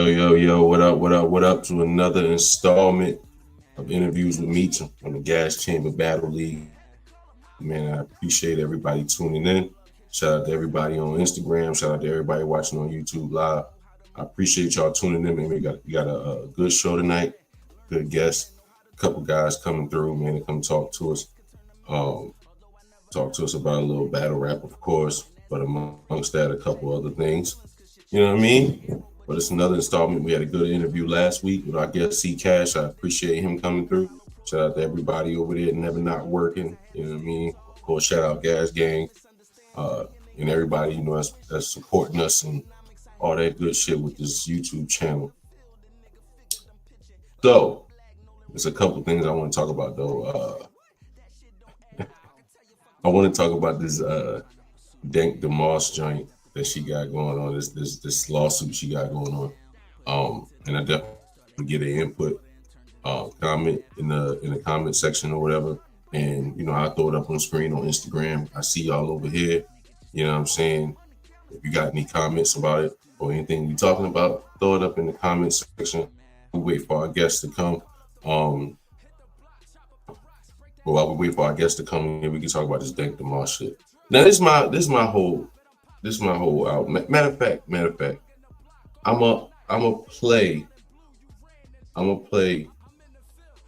Yo, yo, yo, what up, what up, what up to another installment of interviews with me on the Gas Chamber Battle League. Man, I appreciate everybody tuning in. Shout out to everybody on Instagram. Shout out to everybody watching on YouTube Live. I appreciate y'all tuning in, man. We got a good show tonight, good guests, a couple guys coming through, man, to come talk to us. Talk to us about a little battle rap, of course, but amongst that, a couple other things. You know what I mean? But it's another installment. We had a good interview last week with our guest C Cash. I appreciate him coming through. Shout out to everybody over there, Never Not Working. You know what I mean? Of course, shout out Gas Gang and everybody, you know, that's supporting us and all that good shit with this YouTube channel. So, there's a couple things I want to talk about, though. I want to talk about this Dank DeMoss joint that she got going on, this lawsuit she got going on. And I definitely get an input comment in the comment section or whatever. And, you know, I throw it up on screen on Instagram. I see y'all over here. You know what I'm saying? If you got any comments about it or anything we talking about, throw it up in the comment section. We wait for our guests to come. But while we wait for our guests to come in, we can talk about this Dank DeMoss shit. Now, this is my whole out. Matter of fact, I'm gonna play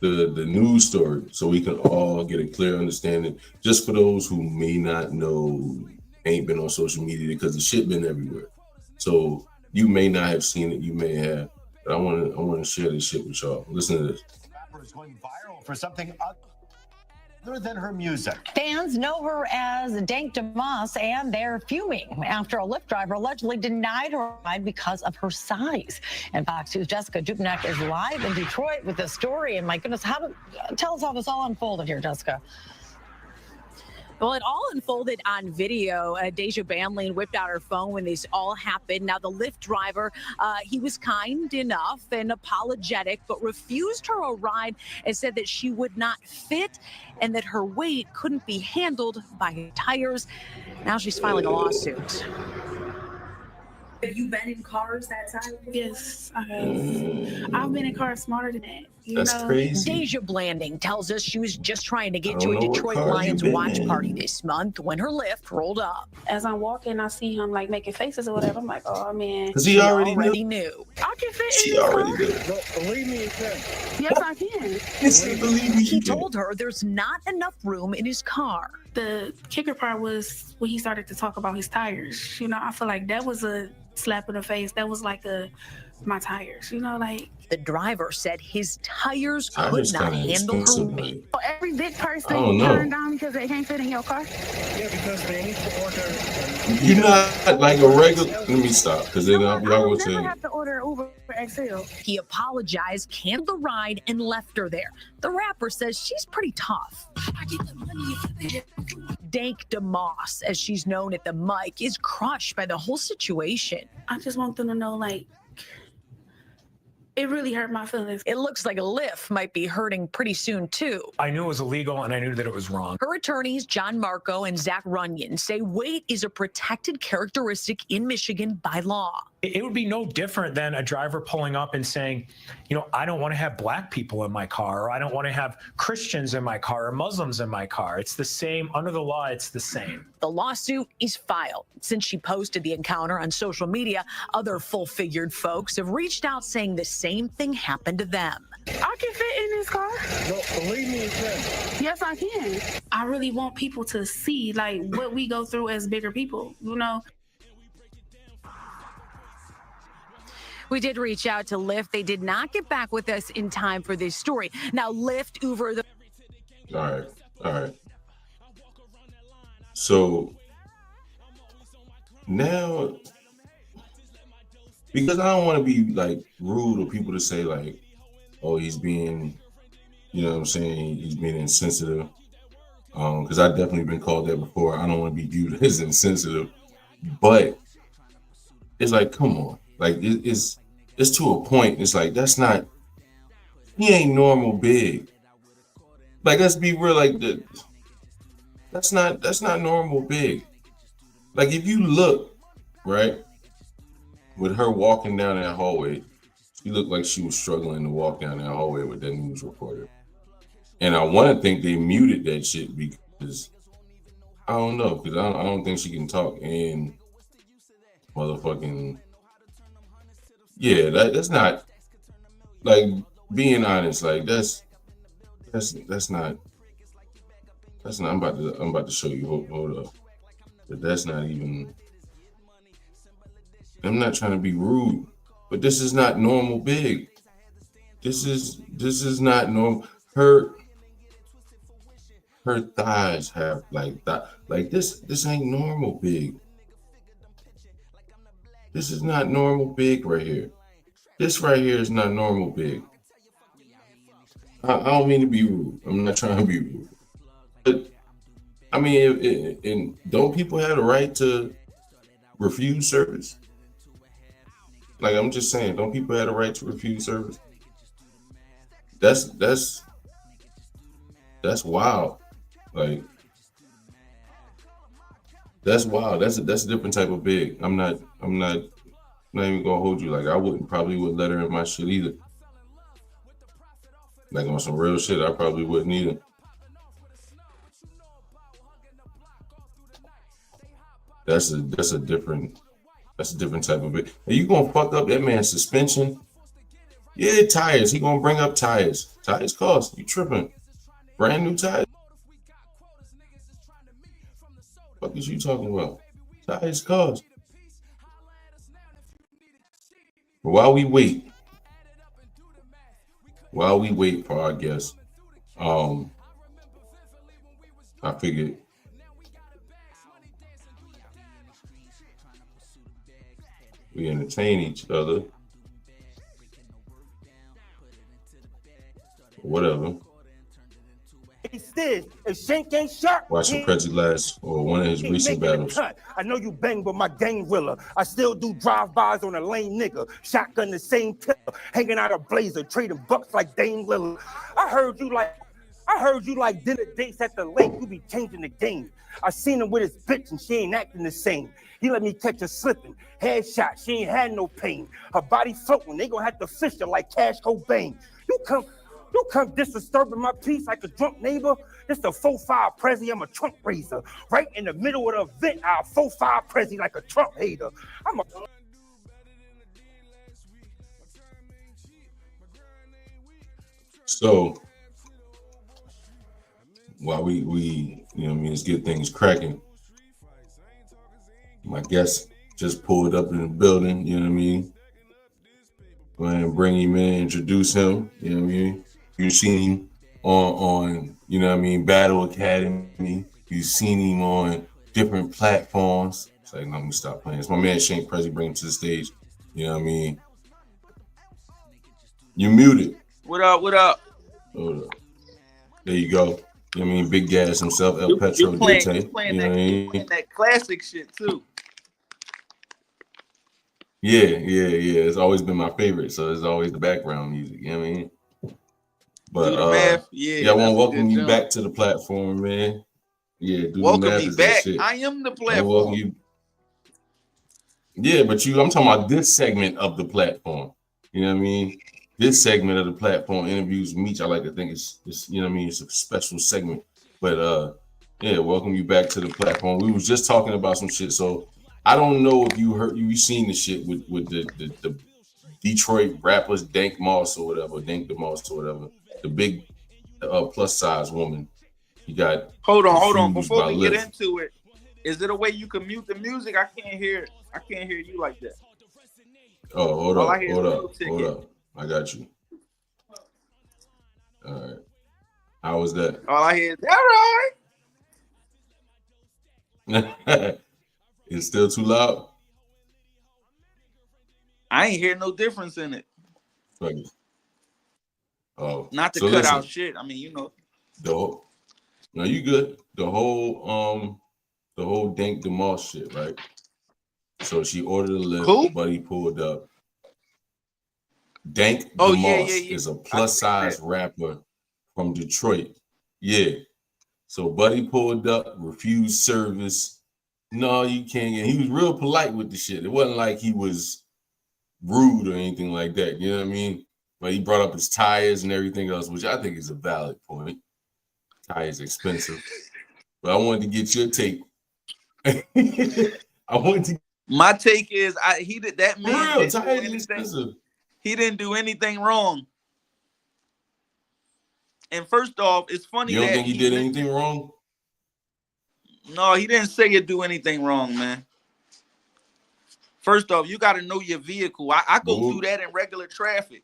the news story so we can all get a clear understanding. Just for those who may not know, ain't been on social media because the shit been everywhere. So you may not have seen it, you may have, but I want to share this shit with y'all. Listen to this. Rapper is going viral for something other than her music. Fans know her as Dank DeMoss, and they're fuming after a Lyft driver allegedly denied her a ride because of her size. And Fox News' Jessica Dupnack is live in Detroit with this story. And my goodness, tell us how this all unfolded here, Jessica. Well, it all unfolded on video. Deja Banlane whipped out her phone when this all happened. Now, the Lyft driver, he was kind enough and apologetic, but refused her a ride and said that she would not fit and that her weight couldn't be handled by her tires. Now she's filing a lawsuit. Have you been in cars that size? Yes, I have. I've been in cars smarter than that. That's crazy. Deja Blanding tells us she was just trying to get to a Detroit Lions watch party this month when her Lyft rolled up. As I'm walking, I see him like making faces or whatever. I'm like, oh man. Because he already knew. I can fit She in this already car. did. No, believe me, you can. Yes, I can. Believe me, He told her there's not enough room in his car. The kicker part was when he started to talk about his tires. You know, I feel like that was a slap in the face. That was like my tires, you know, like. The driver said his tires could not handle her weight. For every big person you turn down because they can't fit in your car? Yeah, because they need to order. You're not like a regular. Let me stop, because then y'all will never say. have to order Uber XL. He apologized, canceled the ride, and left her there. The rapper says she's pretty tough. Dank DeMoss, as she's known at the mic, is crushed by the whole situation. I just want them to know, like, it really hurt my feelings. It looks like a Lyft might be hurting pretty soon, too. I knew it was illegal, and I knew that it was wrong. Her attorneys, John Marco and Zach Runyon, say weight is a protected characteristic in Michigan by law. It would be no different than a driver pulling up and saying, you know, I don't want to have black people in my car, or I don't want to have Christians in my car, or Muslims in my car. It's the same. Under the law, it's the same. The lawsuit is filed. Since she posted the encounter on social media, other full-figured folks have reached out saying the same thing happened to them. I can fit in this car. No, believe me, you can. Yes, I can. I really want people to see, like, what we go through as bigger people, you know? We did reach out to Lyft. They did not get back with us in time for this story. Now, Lyft, Uber, All right. So now, because I don't want to be like rude or people to say like, oh, he's being, you know what I'm saying, he's being insensitive. Because I've definitely been called that before. I don't want to be viewed as insensitive, but it's like, come on. Like it's to a point. It's like he ain't normal big. Like, let's be real. Like that's not normal big. Like, if you look right with her walking down that hallway, She looked like she was struggling to walk down that hallway with that news reporter. And I want to think they muted that shit because I don't know, because I don't think she can talk and motherfucking that's not like being honest. Like that's not I'm about to show you. Hold up, but that's not even. I'm not trying to be rude, but this is not normal big. This is not normal. Her thighs have like that. Like this ain't normal big. This is not normal big right here. This right here is not normal big. I don't mean to be rude. I'm not trying to be rude. But I mean, and don't people have the right to refuse service? Like I'm just saying, don't people have the right to refuse service? That's wild. Like that's wild. That's a different type of big. I'm not even gonna hold you. Like I probably wouldn't let her in my shit either. Like on some real shit, I probably wouldn't either. That's a different type of big. Are you gonna fuck up that man's suspension? Yeah, tires. He gonna bring up tires. Tires cost. You tripping? Brand new tires. What is you talking about? Tires cost. But while we wait for our guests, I figured we entertain each other. Whatever. If Shankk ain't sharp, watching Prezzy last or one of his recent battles. I know you bang with my gang willer. I still do drive-bys on a lame nigga. Shotgun the same killer, hanging out a blazer, trading bucks like Dame Lillard. I heard you like dinner dates at the lake. You be changing the game. I seen him with his bitch and she ain't acting the same. He let me catch her slipping. Headshot, she ain't had no pain. Her body floating, they gonna have to fish her like Cash Cobain. You come disturbing my peace like a drunk neighbor. This a 4-5 Prezzy, I'm a Trump raiser. Right in the middle of the event, I'll 4-5 Prezzy like a Trump hater. So while we let's get things cracking. My guest just pulled up in the building, you know what I mean? Go ahead and bring him in, introduce him, you know what I mean? You've seen him on you know what I mean, Battle Academy. You've seen him on different platforms. It's like, no, let me stop playing. It's my man Shankk Prezzy, bring him to the stage. You know what I mean? You muted. What up? What up? Hold up. There you go. You know what I mean? Big Gas himself, El Petro Dite. You playing that classic shit too. Yeah. It's always been my favorite, so it's always the background music. You know what I mean? But I want to welcome you back to the platform, man. Yeah, welcome me back. I am the platform. You. Yeah, but I'm talking about this segment of the platform. You know what I mean? This segment of the platform, interviews with Meech, I like to think it's you know what I mean, it's a special segment. But welcome you back to the platform. We was just talking about some shit, so I don't know if you seen the shit with the Detroit rappers, Dank Moss or whatever, the big plus size woman. You got hold on. Before we get into it, is there a way you can mute the music? I can't hear you like that. Oh, hold up. I got you. All right. How was that? All I hear is all right. It's still too loud. I ain't hear no difference in it. Oh, not to cut out shit. I mean, you know. No, you good. The whole Dank DeMoss shit, right? So she ordered a lift. Who? Buddy pulled up. Dank DeMoss is a plus size rapper from Detroit. Yeah. So Buddy pulled up, refused service. No, you can't get. He was real polite with the shit. It wasn't like he was rude or anything like that. You know what I mean? But he brought up his tires and everything else, which I think is a valid point. Tires expensive, but I wanted to get your take. I wanted to. My take is, he did that For man real, didn't do tires anything. expensive. He didn't do anything wrong. And first off, it's funny You don't that think he did anything wrong? No, he didn't say you do anything wrong, man. First off, you got to know your vehicle. I go through that in regular traffic.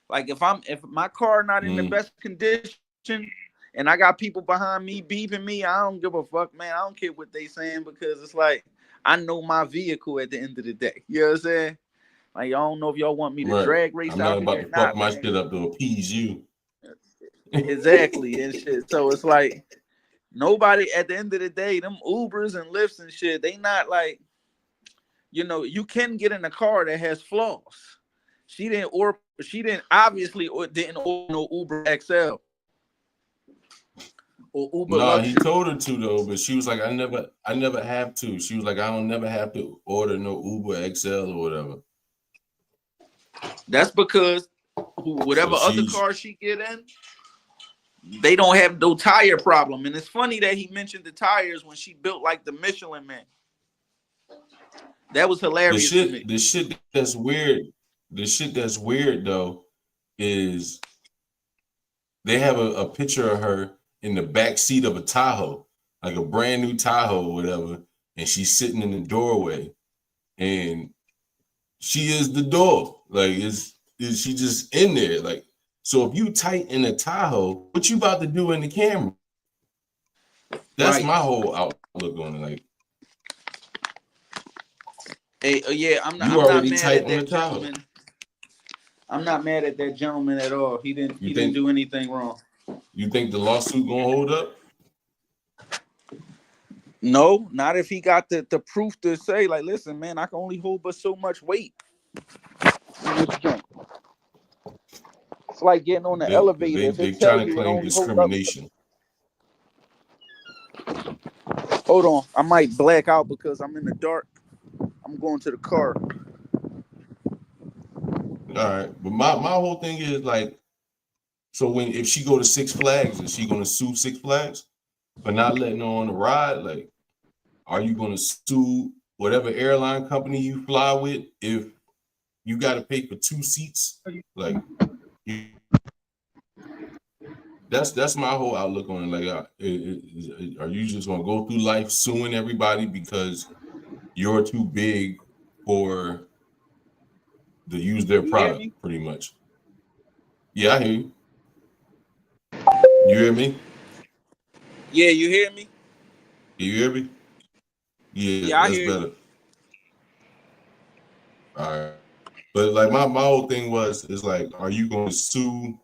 Like if my car not in the best condition and I got people behind me beeping me, I don't give a fuck, man. I don't care what they saying because it's like I know my vehicle at the end of the day. You know what I'm saying? Like I don't know if y'all want me to drag race I'm out not about here to or fuck not, my man. shit up to appease you. Exactly and shit. So it's like nobody at the end of the day, them Ubers and Lyfts and shit, they not like, you know, you can get in a car that has flaws. She didn't obviously didn't order no Uber XL or Uber Luxury. He told her to though, but she was like, I never have to. She was like, I don't never have to order no Uber XL or whatever. That's because whatever other car she get in, they don't have no tire problem. And it's funny that he mentioned the tires when she built like the Michelin Man. That was hilarious to me. The shit that's weird. The shit that's weird though is they have a picture of her in the back seat of a Tahoe, like a brand new Tahoe or whatever, and she's sitting in the doorway, and she is the door. Like is she just in there? Like, so if you tight in a Tahoe, what you about to do in the camera? That's my whole outlook on it. Like, hey, yeah, I'm not mad at that gentleman. I'm not mad at that gentleman at all. He didn't do anything wrong. You think the lawsuit gonna hold up? No, not if he got the proof to say, like, listen, man, I can only hold but so much weight. It's like getting on the elevator. They trying to claim discrimination. Hold on, I might black out because I'm in the dark. I'm going to the car. All right, but my whole thing is like, so if she go to Six Flags, is she gonna sue Six Flags for not letting her on the ride? Like, are you gonna sue whatever airline company you fly with if you got to pay for 2 seats? Like, that's my whole outlook on it. Like, are you just gonna go through life suing everybody because you're too big to use their product, pretty much? Yeah, I hear you. You hear me? Yeah, you hear me? You hear me? Yeah, that's better. All right. But like my whole thing is like, are you going to sue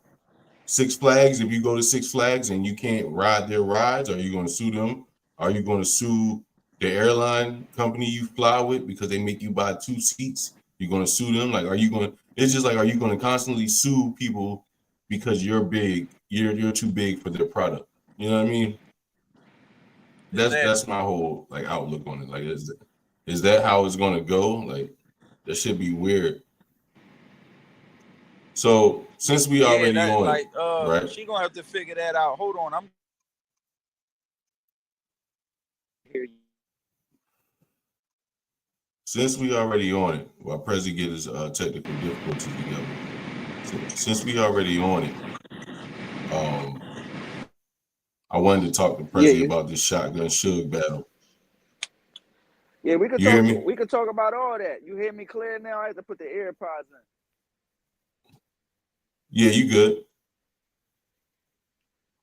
Six Flags if you go to Six Flags and you can't ride their rides? Are you going to sue them? Are you going to sue the airline company you fly with because they make you buy 2 seats? You're going to sue them? Like, are you going? It's just like, are you going to constantly sue people because you're big? You're too big for their product. You know what I mean? That's my whole like outlook on it. Like, is that how it's going to go? Like, that should be weird. So since we already on it, right? She gonna have to figure that out. Hold on, I'm here. Since we already on it, while Prezzy get his technical difficulties together. Since we already on it, I wanted to talk to Prezzy about this Shotgun Suge battle. Yeah, we could you talk. Hear me? We could talk about all that. You hear me clear now? I have to put the AirPods in. Yeah, you good.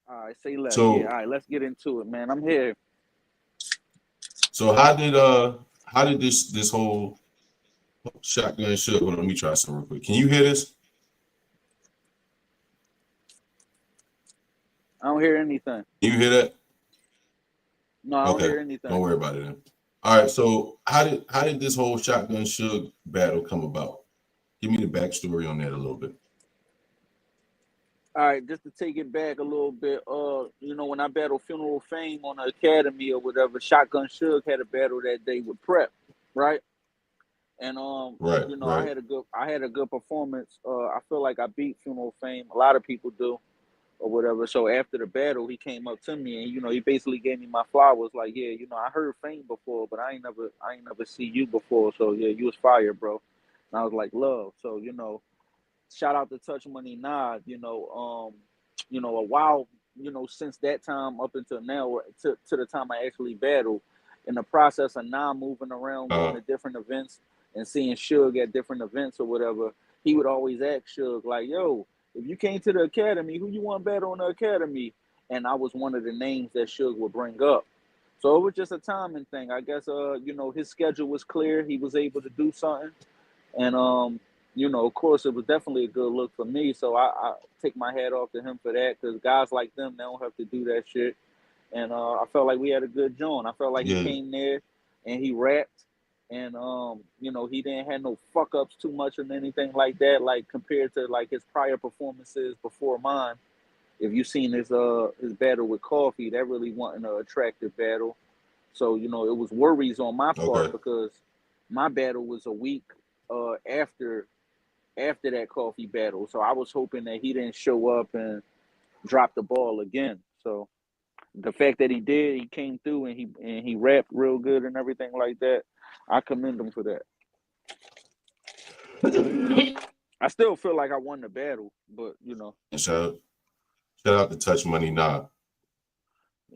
All right, say less. So, yeah, all right, let's get into it, man. I'm here. So how did this whole Shotgun Suge? Hold on, let me try something real quick. Can you hear this? I don't hear anything. You hear that? No, I don't hear anything. Don't worry about it then. All right, so how did this whole Shotgun Suge battle come about? Give me the backstory on that a little bit. All right, just to take it back a little bit, you know, when I battled Funeral Fame on the Academy or whatever, Shotgun Suge had a battle that day with Prep, right? And Right, you know, right. I had a good performance. I feel like I beat Funeral Fame. A lot of people do or whatever. So after the battle, he came up to me and you know he basically gave me my flowers. Like, yeah, you know, I heard Fame before, but I ain't never see you before. So yeah, you was fire, bro. And I was like, love. So you know, shout out to Touch Money Nod. You know, a while, you know, since that time up until now, to the time I actually battled, in the process of now moving around, going to different events and seeing Suge at different events or whatever, he would always ask Suge, like, yo, if you came to the academy, who you want to battle in the academy? And I was one of the names that Suge would bring up. So it was just a timing thing. I guess, you know, his schedule was clear. He was able to do something. And you know, of course, it was definitely a good look for me. So I take my hat off to him for that because guys like them, they don't have to do that shit. And I felt like we had a good joint. I felt like he Yeah. came there and he rapped, and you know, he didn't have no fuck ups too much or anything like that. Like compared to like his prior performances before mine. If you seen his battle with Coffee, that really wasn't an attractive battle. So you know, it was worries on my part Okay. because my battle was a week after that Coffee battle. So I was hoping that he didn't show up and drop the ball again. So the fact that he did, he came through and he rapped real good and everything like that. I commend him for that. I still feel like I won the battle, but you know, Shout shout out to Touch Money Nah.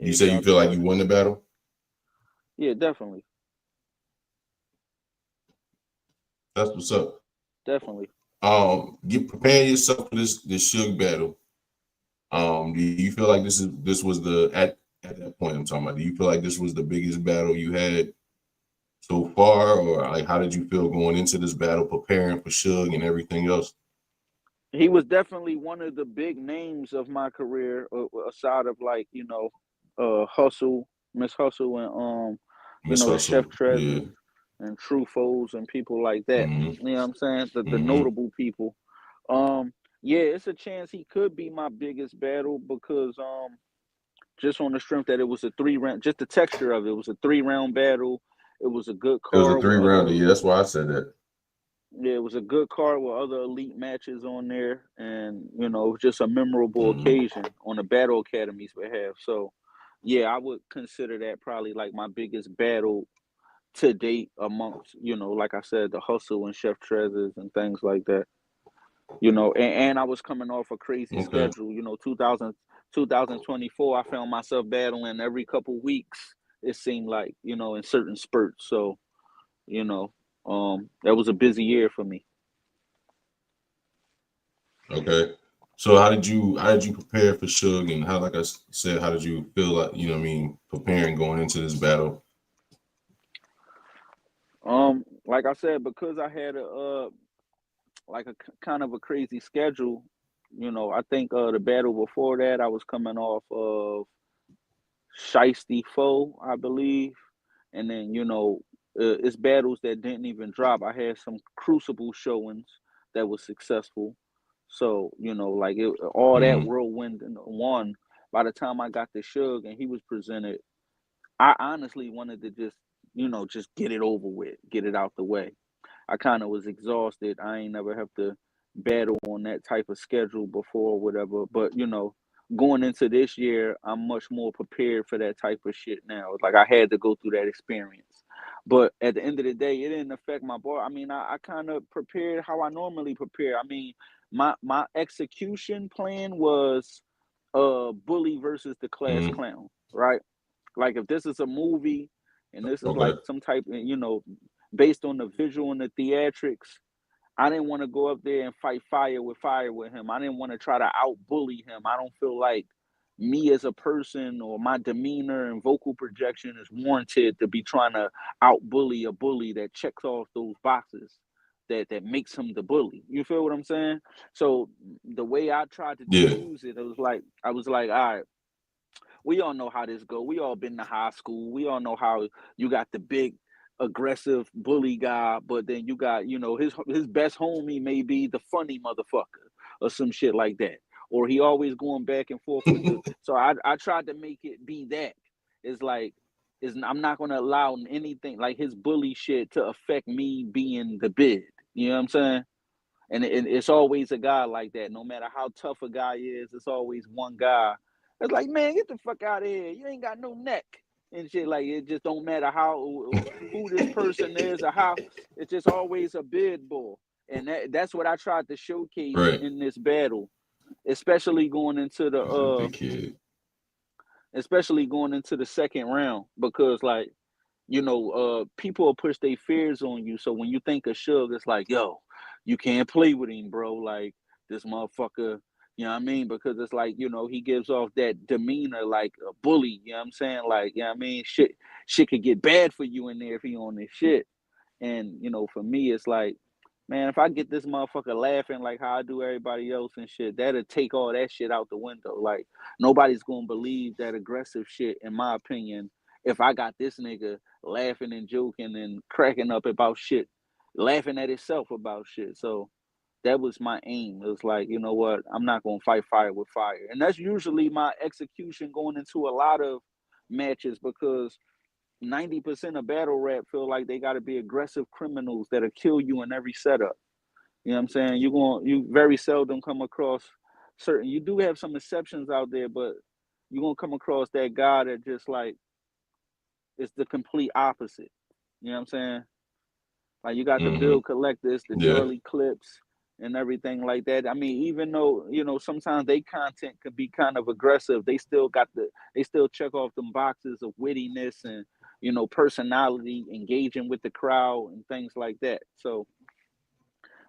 You yeah, say shout you out to feel like Touch. you won the battle? Yeah, definitely, That's what's up. definitely. Get prepare yourself for this Suge battle. Do you feel like this was the at that point I'm talking about? Do you feel like this was the biggest battle you had so far, or like how did you feel going into this battle, preparing for Suge and everything else? He was definitely one of the big names of my career, aside of like you know, Hustle, Miss Hustle, and you Miss know, the Chef Hustle, yeah. Trezors and True Foes and people like that. Mm-hmm. You know what I'm saying? The Mm-hmm. notable people. Yeah, it's a chance he could be my biggest battle because just on the strength that it was a 3 round, just the texture of it was a 3 round battle. It was a good It was a card with three rounder. other Yeah, that's why I said that. yeah, it was a good card with other elite matches on there, and you know, just a memorable Mm-hmm. occasion on the Battle Academy's behalf. So, yeah, I would consider that probably like my biggest battle to date amongst you know, like I said, the Hustle and Chef Trezors and things like that. You know, and I was coming off a crazy Okay. schedule. You know, 2024, I found myself battling every couple weeks. It seemed like you know in certain spurts. So you know, that was a busy year for me. Okay. So how did you prepare for Suge, and how, like I said, how did you feel like, you know what I mean, preparing going into this battle? Like I said, because I had a like a kind of a crazy schedule, you know, I think the battle before that I was coming off of Shiesty Foe, I believe, and then you know, it's battles that didn't even drop. I had some Crucible showings that was successful, so you know, like all that Mm-hmm. whirlwind in one. By the time I got to Suge and he was presented, I honestly wanted to just you know just get it over with, get it out the way. I kind of was exhausted. I ain't never have to battle on that type of schedule before, or whatever. But you know, going into this year, I'm much more prepared for that type of shit now. It's like I had to go through that experience. But at the end of the day, it didn't affect my bar. I mean, I kind of prepared how I normally prepare. I mean, my execution plan was bully versus the class Mm-hmm. clown, right? Like if this is a movie and this is like Okay. some type, you know, based on the visual and the theatrics, I didn't want to go up there and fight fire with him. I didn't want to try to out bully him. I don't feel like me as a person or my demeanor and vocal projection is warranted to be trying to out bully a bully that checks off those boxes that makes him the bully. You feel what I'm saying? So the way I tried to Yeah. diffuse it, it was like I was like, all right, we all know how this go. We all been to high school. We all know how you got the big aggressive bully guy, but then you got, you know, his best homie may be the funny motherfucker or some shit like that. Or he always going back and forth with the so I tried to make it be that. It's like I'm not gonna allow anything like his bully shit to affect me being the bid. You know what I'm saying? And it's always a guy like that. No matter how tough a guy is, it's always one guy. It's like, man, get the fuck out of here. You ain't got no neck and shit. Like, it just don't matter who this person is or how. It's just always a bid bull. And that's what I tried to showcase Right. in this battle, especially going into the Big kid. especially going into the second round, because like, you know, people will push their fears on you. So when you think of Suge, it's like, yo, you can't play with him, bro. Like, this motherfucker, you know what I mean? Because it's like, you know, he gives off that demeanor like a bully, you know what I'm saying? Like, you know what I mean? Shit could get bad for you in there if he on this shit. And, you know, for me, it's like, man, if I get this motherfucker laughing like how I do everybody else and shit, that'll take all that shit out the window. Like, nobody's gonna believe that aggressive shit, in my opinion, if I got this nigga laughing and joking and cracking up about shit, laughing at himself about shit. So that was my aim. It was like, you know what, I'm not gonna fight fire with fire. And that's usually my execution going into a lot of matches, because 90% of battle rap feel like they gotta be aggressive criminals that'll kill you in every setup. You know what I'm saying? You very seldom come across certain, you do have some exceptions out there, but you're gonna come across that guy that just like, it's the complete opposite. You know what I'm saying? Like, you got the Mm-hmm. bill collectors, the Yeah. Charlie Clips, and everything like that. I mean, even though, you know, sometimes they content could be kind of aggressive, they still check off them boxes of wittiness and, you know, personality, engaging with the crowd and things like that. So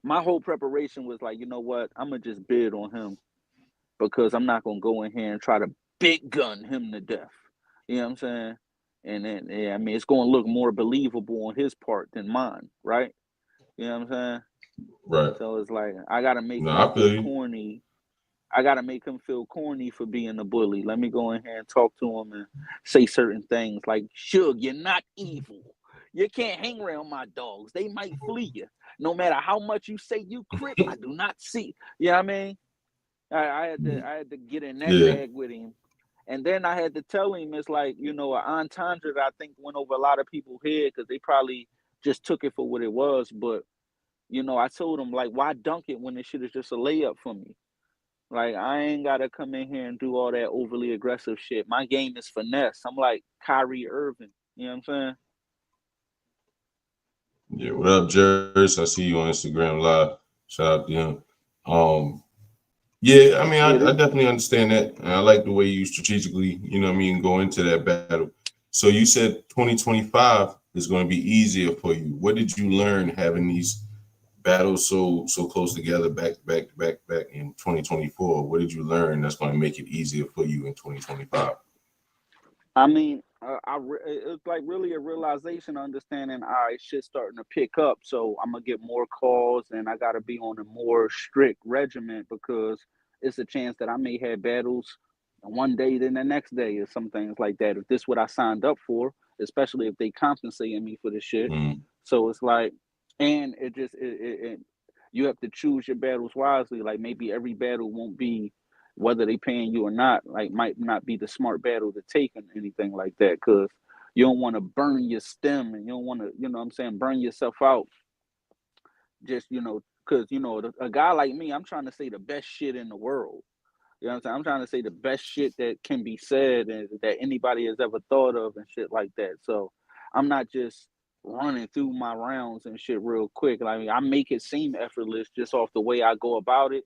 my whole preparation was like, you know what, I'm gonna just bid on him, because I'm not gonna go in here and try to big gun him to death. You know what I'm saying? And then, yeah, I mean, it's gonna look more believable on his part than mine, right? You know what I'm saying? Right. So it's like, I gotta make No, him I feel feel you. corny. I gotta make him feel corny for being a bully. Let me go in here and talk to him and say certain things like, Suge, you're not evil. You can't hang around my dogs. They might flee you. No matter how much you say you crip, I do not see. You know what I mean? I had to get in that Yeah. bag with him. And then I had to tell him, it's like, you know, an entendre that I think went over a lot of people's head, because they probably just took it for what it was. But, you know, I told him, like, why dunk it when this shit is just a layup for me? Like, I ain't got to come in here and do all that overly aggressive shit. My game is finesse. I'm like Kyrie Irving. You know what I'm saying? Yeah. What up, Jers? I see you on Instagram Live. Shout out to him. Yeah, I mean, Yeah, I definitely understand that. And I like the way you strategically, you know what I mean, go into that battle. So you said 2025 is going to be easier for you. What did you learn having these battles so close together back in 2024? What did you learn that's going to make it easier for you in 2025? I mean, it's like really a realization, understanding, all right, shit's starting to pick up. So I'm gonna get more calls, and I gotta be on a more strict regiment, because it's a chance that I may have battles one day, then the next day, or some things like that. If this is what I signed up for, especially if they compensating me for the shit. Mm, So it's like, and you have to choose your battles wisely. Like, maybe every battle won't be, whether they paying you or not, like, might not be the smart battle to take and anything like that, because you don't want to burn your stem, and you don't want to, you know what I'm saying, burn yourself out, just, you know, because, you know, a guy like me, I'm trying to say the best shit in the world. You know what I'm saying? I'm trying to say the best shit that can be said and that anybody has ever thought of and shit like that. So I'm not just running through my rounds and shit real quick. I mean, I make it seem effortless just off the way I go about it.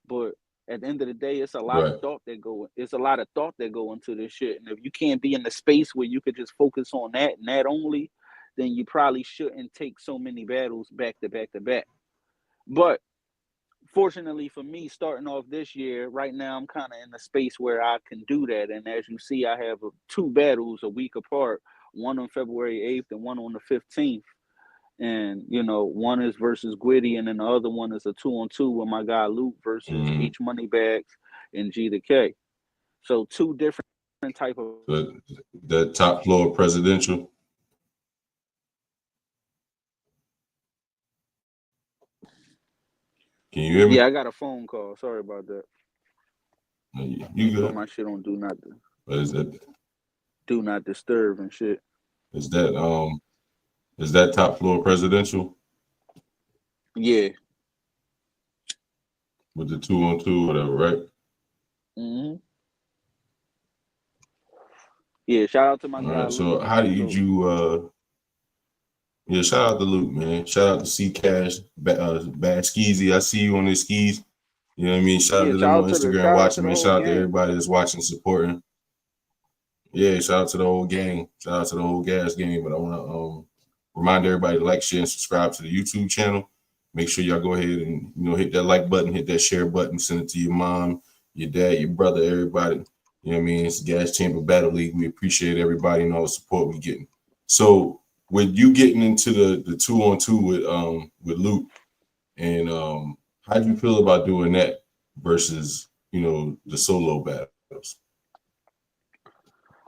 But at the end of the day, it's a lot of right. thought that go. It's a lot of thought that go into this shit. And if you can't be in the space where you could just focus on that and that only, then you probably shouldn't take so many battles back to back to back. But fortunately for me, starting off this year, right now I'm kind of in a space where I can do that. And as you see, I have two battles a week apart, one on February 8th and one on the 15th. And, you know, one is versus Gwitty, and then the other one is a 2-on-2 with my guy Luke versus Mm. H Moneybags and G to K. So two different type of. So that top floor presidential. Can you hear me? Yeah, I got a phone call. Sorry about that. You Let me put good? my shit on do not What is that? do not disturb and shit. Is that top floor presidential Yeah. with the 2-on-2, whatever, right? Mm-hmm. Yeah, shout out to my All guy right. Luke, So how man. did you yeah, shout out to Luke, man. Shout out to C Cash, Bad Skeezy. I see you on his skis. You know what I mean? Shout out Yeah, to them on shout Instagram out to watching, the man. whole Shout out to gang. everybody that's watching, supporting. Yeah, shout out to the whole gang. Shout out to the whole gas gang. But I want to remind everybody to like, share, and subscribe to the YouTube channel. Make sure y'all go ahead and hit that like button, hit that share button, send it to your mom, your dad, your brother, everybody. You know what I mean? It's Gas Chamber Battle League. We appreciate everybody and all the support we're getting. So with you getting into the 2-on-2 with Luke, and how do you feel about doing that versus the solo battles?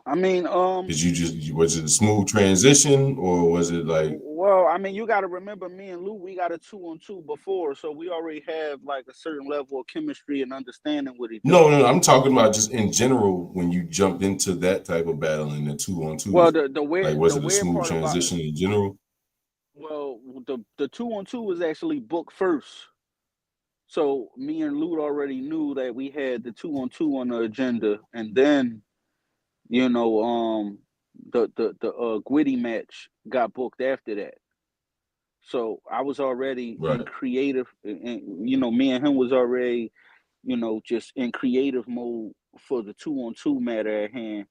I mean, Was it a smooth transition, or was it like? well, I mean, you got to remember, me and Luke, we got a 2-on-2 before, so we already have like a certain level of chemistry and understanding with each other. No, I'm talking about just in general when you jumped into that type of battle in the 2-on-2. Well, Like, was it a weird smooth part about transition in general? well, the 2-on-2 was actually booked first, so me and Luke already knew that we had the 2-on-2 on the agenda, and then the Gwitty match got booked after that. So I was already in Right. creative, and me and him was already, just in creative mode for the 2-on-2 matter at hand.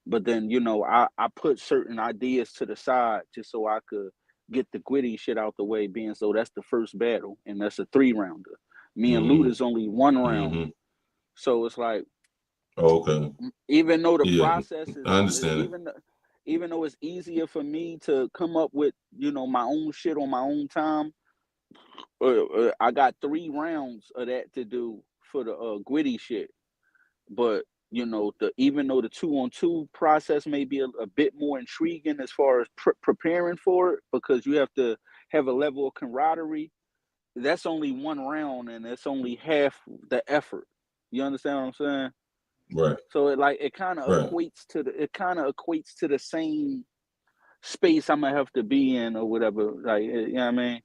But then, I put certain ideas to the side just so I could get the Gwitty shit out the way, being so that's the first battle, and that's a 3-rounder. Me and Loot Mm-hmm. is only 1 round. Mm-hmm. So it's like, Oh, okay. even though the Yeah, process is, I understand it. even though it's easier for me to come up with, my own shit on my own time, I got 3 rounds of that to do for the Gwitty shit. But even though the 2-on-2 process may be a bit more intriguing as far as preparing for it, because you have to have a level of camaraderie. That's only 1 round, and it's only half the effort. You understand what I'm saying? Right. So it kind of Right. equates to the same space I'm gonna have to be in or whatever. Like, you know what I mean?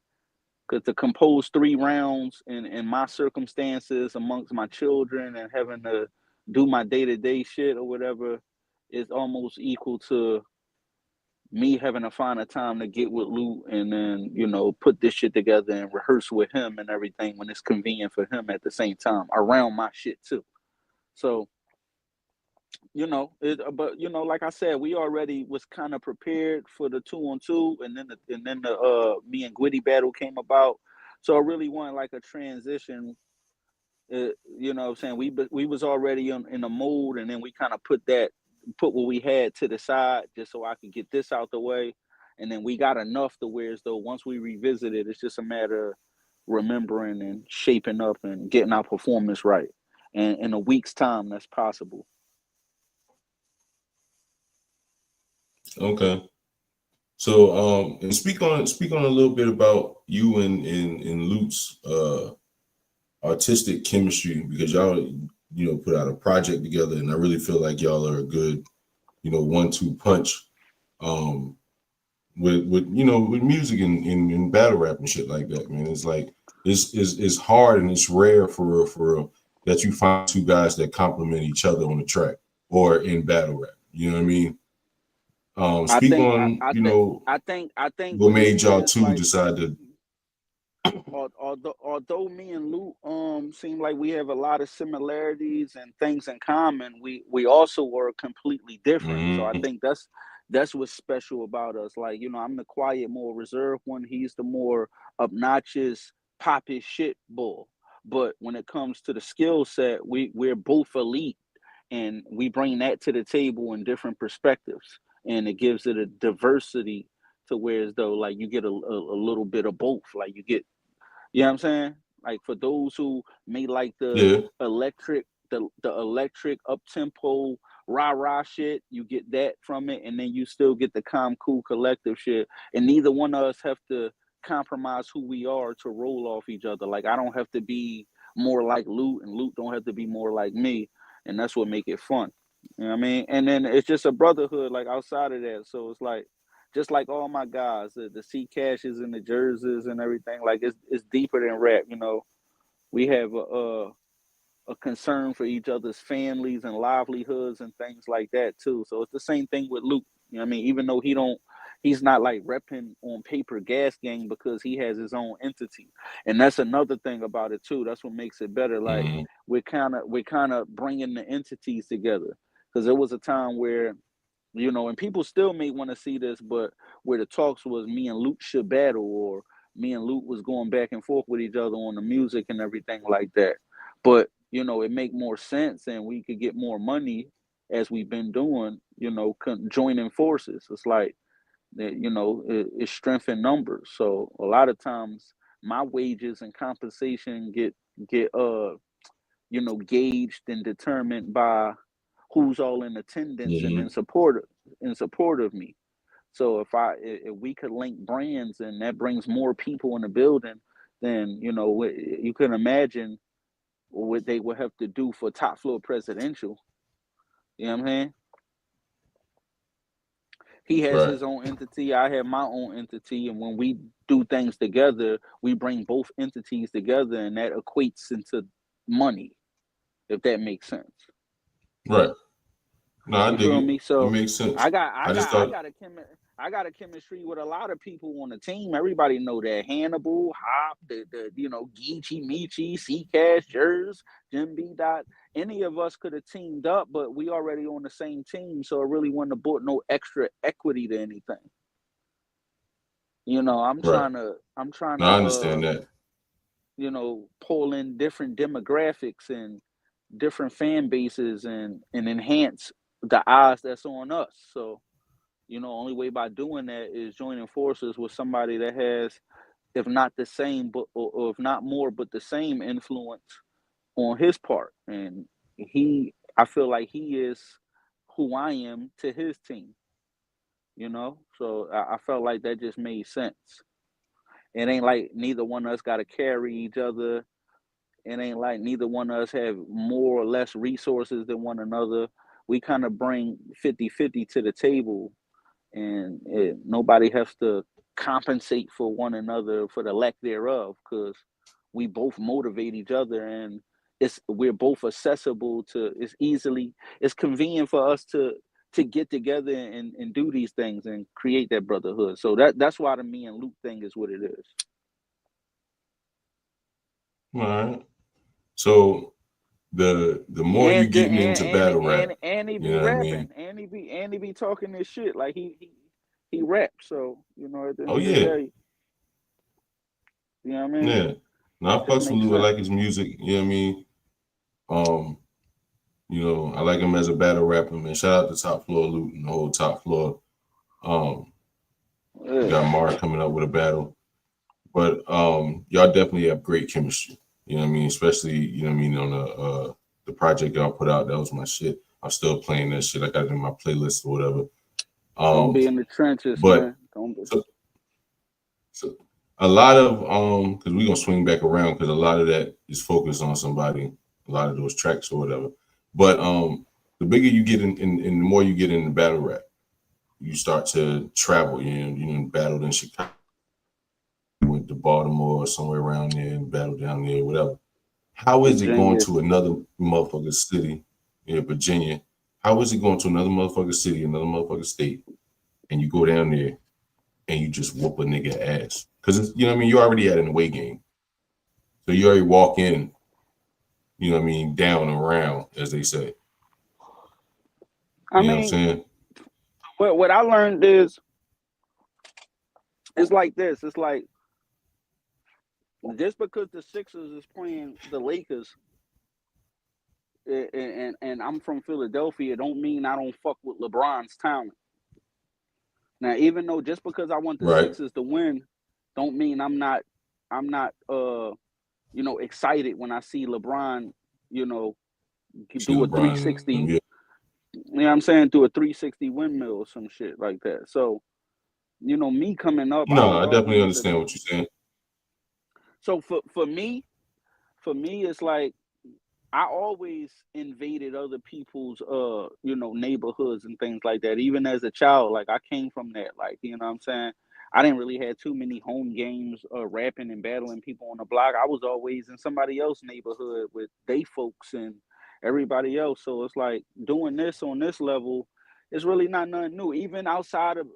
Because to compose 3 rounds in my circumstances amongst my children and having to do my day-to-day shit or whatever is almost equal to me having to find a time to get with Lou and then, put this shit together and rehearse with him and everything when it's convenient for him at the same time around my shit too. So, but like I said, we already was kind of prepared for the 2-on-2, and then the me and Gwitty battle came about. So I really wanted like a transition. You know what I'm saying? We was already in a mood, and then we kind of put what we had to the side just so I could get this out the way. And then we got enough to where as though once we revisit it, it's just a matter of remembering and shaping up and getting our performance right. And in a week's time, that's possible. Okay. So and speak on a little bit about you and Luke's artistic chemistry, because y'all put out a project together, and I really feel like y'all are a good 1-2 punch with music and battle rap and shit like that, man. It's like it's hard, and it's rare for that you find 2 guys that complement each other on the track or in battle rap. You know what I mean? Speak on I think what what it made y'all is, 2 like, decide to. although me and Luke seem like we have a lot of similarities and things in common, we also were completely different. So I Mm-hmm. think that's what's special about us. Like, I'm the quiet, more reserved one. He's the more obnoxious, pop his shit bull. But when it comes to the skill set, we're both elite, and we bring that to the table in different perspectives, and it gives it a diversity to where as though like you get a little bit of both. Like you get, you know what I'm saying? Like for those who may like the Yeah. electric, the electric up tempo rah shit, you get that from it, and then you still get the calm, cool, collective shit. And neither one of us have to compromise who we are to roll off each other. Like I don't have to be more like Luke, and Luke don't have to be more like me, and that's what make it fun. You know what I mean? And then it's just a brotherhood like outside of that. So it's like just like all my guys, the C Cashes and the Jerseys and everything, like it's deeper than rap, you know. We have a concern for each other's families and livelihoods and things like that too. So it's the same thing with Luke. You know what I mean? Even though he's not like repping on paper Gas Gang because he has his own entity. And that's another thing about it too. That's what makes it better. Like we're kind of bringing the entities together. Because there was a time where, you know, and people still may want to see this, but where the talks was me and Luke should battle, or me and Luke was going back and forth with each other on the music and everything like that. But you know, it make more sense, and we could get more money as we've been doing. You know, joining forces. It's like that. You know, it's strength in numbers. So a lot of times, my wages and compensation get you know, gauged and determined by who's all in attendance and in support of me. So if we could link brands and that brings more people in the building, then you know you can imagine what they would have to do for top floor presidential. You know what I'm saying? He has Right. his own entity, I have my own entity, and when we do things together, we bring both entities together, and that equates into money, if that makes sense. Right. No, I You dig feel it. me? It So makes sense. I got I I just got I thought, got a chemistry with a lot of people on the team. Everybody know that Hannibal, Hop, the you know, Geechee, Michi, C Cash, Jers, Jim B. Dot. Any of us could have teamed up, but we already on the same team, so it really wouldn't have brought no extra equity to anything. You know, right. I'm trying No, to I understand that. you know, pull in different demographics and different fan bases and enhance the eyes that's on us. So, you know, only way by doing that is joining forces with somebody that has, if not the same, but or if not more, but the same influence on his part. And I feel like he is who I am to his team. You know, so I felt like that just made sense. It ain't like neither one of us got to carry each other. It ain't like neither one of us have more or less resources than one another. We kind of bring 50-50 to the table, and nobody has to compensate for one another for the lack thereof, because we both motivate each other, and we're both accessible to, it's convenient for us to get together and do these things and create that brotherhood. So that's why the me and Luke thing is what it is. All right. So the more you getting into battle rap, And he you be know what I mean? rapping, and he be talking this shit like he raps. So you know, at the Oh end of the yeah. day, you know what I mean. Yeah. Now I Just fucks with makes Lou. I sense. like his music. You know what I mean? Um, you know, I like him as a battle rapper, man. Shout out to Top Floor Loot and the whole Top Floor. Um, we Yeah. got Mark coming up with a battle. But y'all definitely have great chemistry. You know what I mean? Especially, you know what I mean, on the project y'all put out, that was my shit. I'm still playing that shit. I got it in my playlist or whatever. Don't Um, be in the trenches, but man. Don't be. so, so a lot of because we're gonna swing back around because a lot of that is focused on somebody, a lot of those tracks or whatever. But the bigger you get in the more you get in the battle rap, you start to travel. You know, battled in Chicago, went to Baltimore or somewhere around there and battled down there, whatever. How is it going Virginia. to another motherfucking city, Virginia? How is it going to another motherfucking city, another motherfucking state, and you go down there and you just whoop a nigga ass? Because you know what I mean. You already had an away game, so you already walk in. You know what I mean, down and around, as they say. I You know what I'm mean, saying? what I learned is it's like this. It's like just because the Sixers is playing the Lakers, and I'm from Philadelphia, don't mean I don't fuck with LeBron's talent. Now, even though just because I want the Right. Sixers to win, don't mean I'm not you know, excited when I see LeBron, you know, See do a LeBron. 360, Yeah. you know what I'm saying, do a 360 windmill or some shit like that. So, you know, me coming up, I No, would I argue definitely with the understand what you're saying. so for me, it's like I always invaded other people's neighborhoods and things like that. Even as a child, like I came from that. Like, you know what I'm saying? I didn't really have too many home games rapping and battling people on the block. I was always in somebody else's neighborhood with they folks and everybody else. So it's like doing this on this level, it's really not nothing new. Even outside of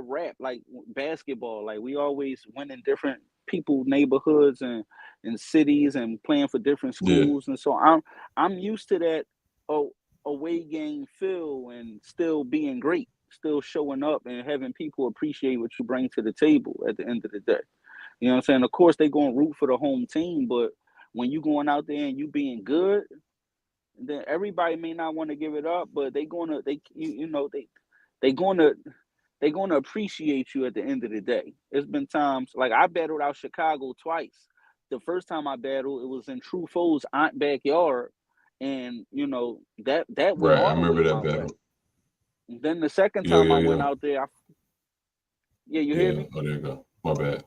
rap, like basketball, like we always went in different people neighborhoods and in cities and playing for different Yeah. schools. And so I'm used to that away game feel and still being great, still showing up and having people appreciate what you bring to the table at the end of the day. You know what I'm saying? Of course they gonna root for the home team, but when you going out there and you being good, then everybody may not want to give it up, but they gonna they're going to appreciate you at the end of the day. It's been times like I battled out Chicago twice. The first time I battled, it was in True Foe's aunt backyard, and that went Right. I all the remember way that my way. battle. And then the second Yo, time yo, I went yo. out there, yeah, you hear Yeah. me? Oh, there you go. My bad.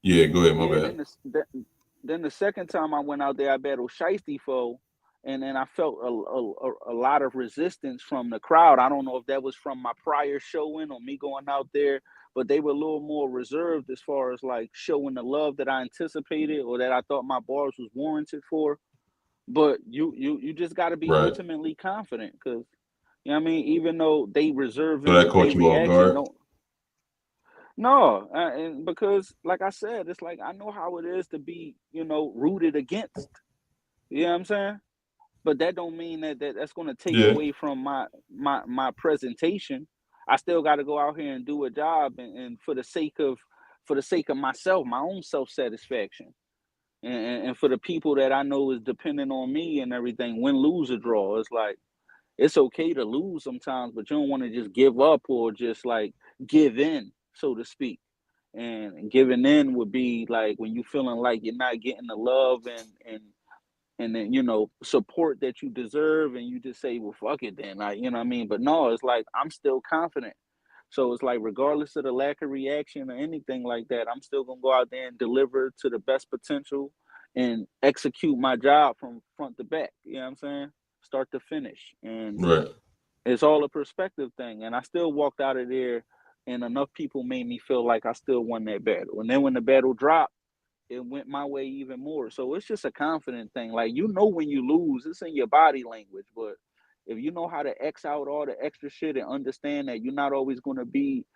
Yeah, go ahead. My Yeah. bad. Then the second time I went out there, I battled Shiesty Foe, and then I felt a lot of resistance from the crowd. I don't know if that was from my prior showing or me going out there, but they were a little more reserved as far as like showing the love that I anticipated or that I thought my bars was warranted for. But you just got to be Right. ultimately confident because you know what I mean. Even though they So that reserving caught their you off reaction, guard. don't. No, and because like I said, it's like I know how it is to be, rooted against. You know what I'm saying? But that don't mean that's going to take Yeah. away from my presentation. I still got to go out here and do a job, and for the sake of myself, my own self satisfaction, and for the people that I know is depending on me and everything. Win, lose, or draw, it's like it's okay to lose sometimes, but you don't want to just give up or just like give in, so to speak. And giving in would be like when you feeling like you're not getting the love and then support that you deserve, and you just say, well, fuck it then, like, you know what I mean. But no, it's like I'm still confident. So it's like regardless of the lack of reaction or anything like that, I'm still gonna go out there and deliver to the best potential and execute my job from front to back. You know what I'm saying? Start to finish. And Right. it's all a perspective thing. And I still walked out of there and enough people made me feel like I still won that battle. And then when the battle dropped, it went my way even more. So it's just a confident thing. Like, when you lose, it's in your body language. But if you know how to X out all the extra shit and understand that you're not always going to be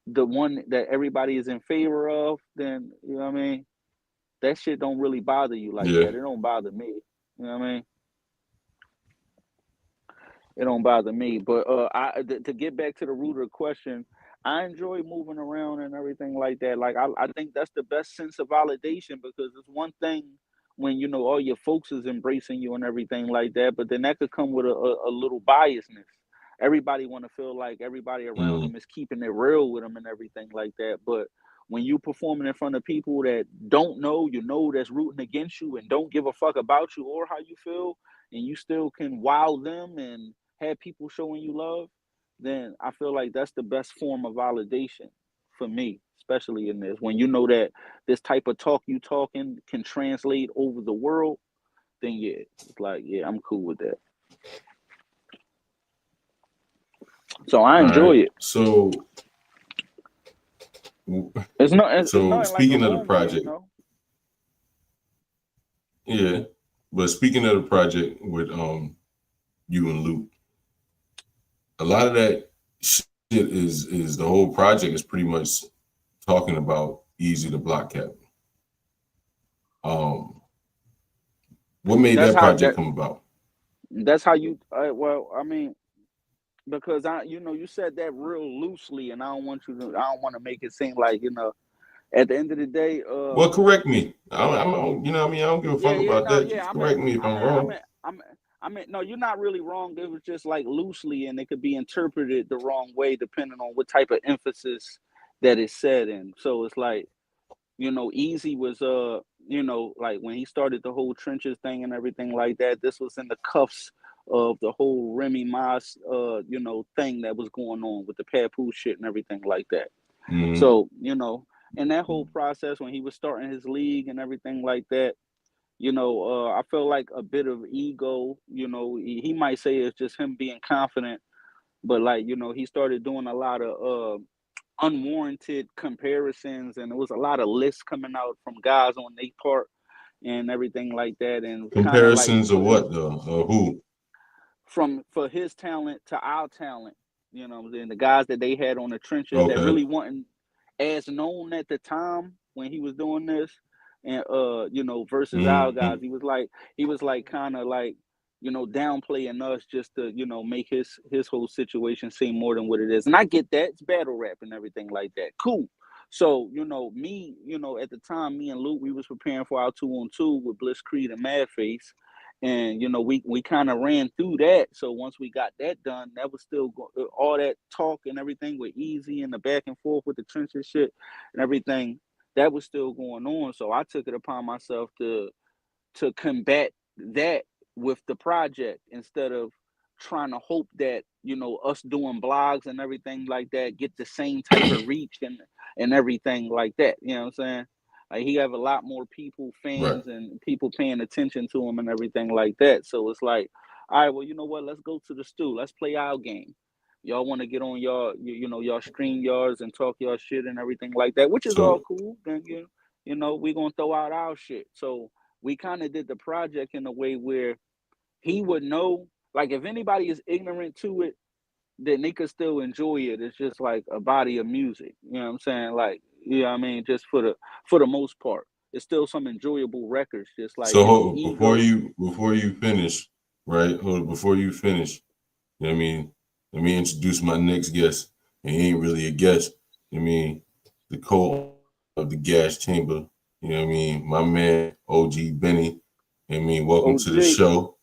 the one that everybody is in favor of, then, you know what I mean? That shit don't really bother you like Yeah. that. It don't bother me. You know what I mean? It don't bother me. But to get back to the root of the question, I enjoy moving around and everything like that. Like I think that's the best sense of validation because it's one thing when all your folks is embracing you and everything like that, but then that could come with a little biasness. Everybody want to feel like everybody around Mm. them is keeping it real with them and everything like that. But when you performing in front of people that don't know, that's rooting against you and don't give a fuck about you or how you feel, and you still can wow them and have people showing you love, then I feel like that's the best form of validation for me, especially in this. When you know that this type of talk you talking can translate over the world, then yeah, it's like, yeah, I'm cool with that. So I All enjoy right. it. So It's so nothing like a speaking of the home game, project, though. yeah. But speaking of the project with you and Luke, a lot of that shit is the whole project is pretty much talking about Easy the Block Captain. Um, what made That's that how project come about? that's how you well, I mean, because you said that real loosely, and I don't want to make it seem like, at the end of the day, Well, correct me. I'm you know what I mean, I don't give a yeah, fuck yeah, about no, that. yeah. Just correct me if I'm wrong. No, you're not really wrong. It was just like loosely, and it could be interpreted the wrong way depending on what type of emphasis that is said in. So it's like, Easy was like when he started the whole trenches thing and everything like that. This was in the cuffs of the whole Remy Mas thing that was going on with the Papoose shit and everything like that. Mm-hmm. So, in that whole process when he was starting his league and everything like that, You know, I feel like a bit of ego. You know, he might say it's just him being confident, but like, you know, he started doing a lot of unwarranted comparisons, and there was a lot of lists coming out from guys on their part and everything like that, and kind of like Comparisons of putting what though? Who? from for his talent to our talent. You know what I'm saying? The guys that they had on the trenches that Okay. really wasn't as known at the time when he was doing this, and you know, versus our guys. Mm-hmm. He was like kind of like, you know, downplaying us just to, you know, make his whole situation seem more than what it is. And I get that. It's battle rap and everything like that. Cool. So, you know, me, you know, at the time, me and Luke, we was preparing for our 2-on-2 with Bliss Creed and Madface, and you know, we kind of ran through that. So once we got that done, that was still all that talk and everything with Easy and the back and forth with the trenches shit and everything, that was still going on. So I took it upon myself to combat that with the project, instead of trying to hope that, you know, us doing blogs and everything like that get the same type of reach and everything like that. You know what I'm saying? Like, he have a lot more people, Right. fans, and people paying attention to him and everything like that. So it's like, all right, well, you know what? Let's go to the stew. Let's play our game. Y'all want to get on y'all, you know, y'all stream yards and talk y'all shit and everything like that, which is all So cool. Then you know, we gonna throw out our shit. So we kind of did the project in a way where he would know, like, if anybody is ignorant to it, then they could still enjoy it. It's just like a body of music. You know what I'm saying? Like, you know what I mean? Just for the most part. It's still some enjoyable records, just like, so you know, hold, Ego. before you finish, right? Hold on, before you finish, you know what I mean? Let me introduce my next guest. And he ain't really a guest. I mean, the co of the gas chamber. You know what I mean? My man, OG Benny. I mean, welcome to the OG. show.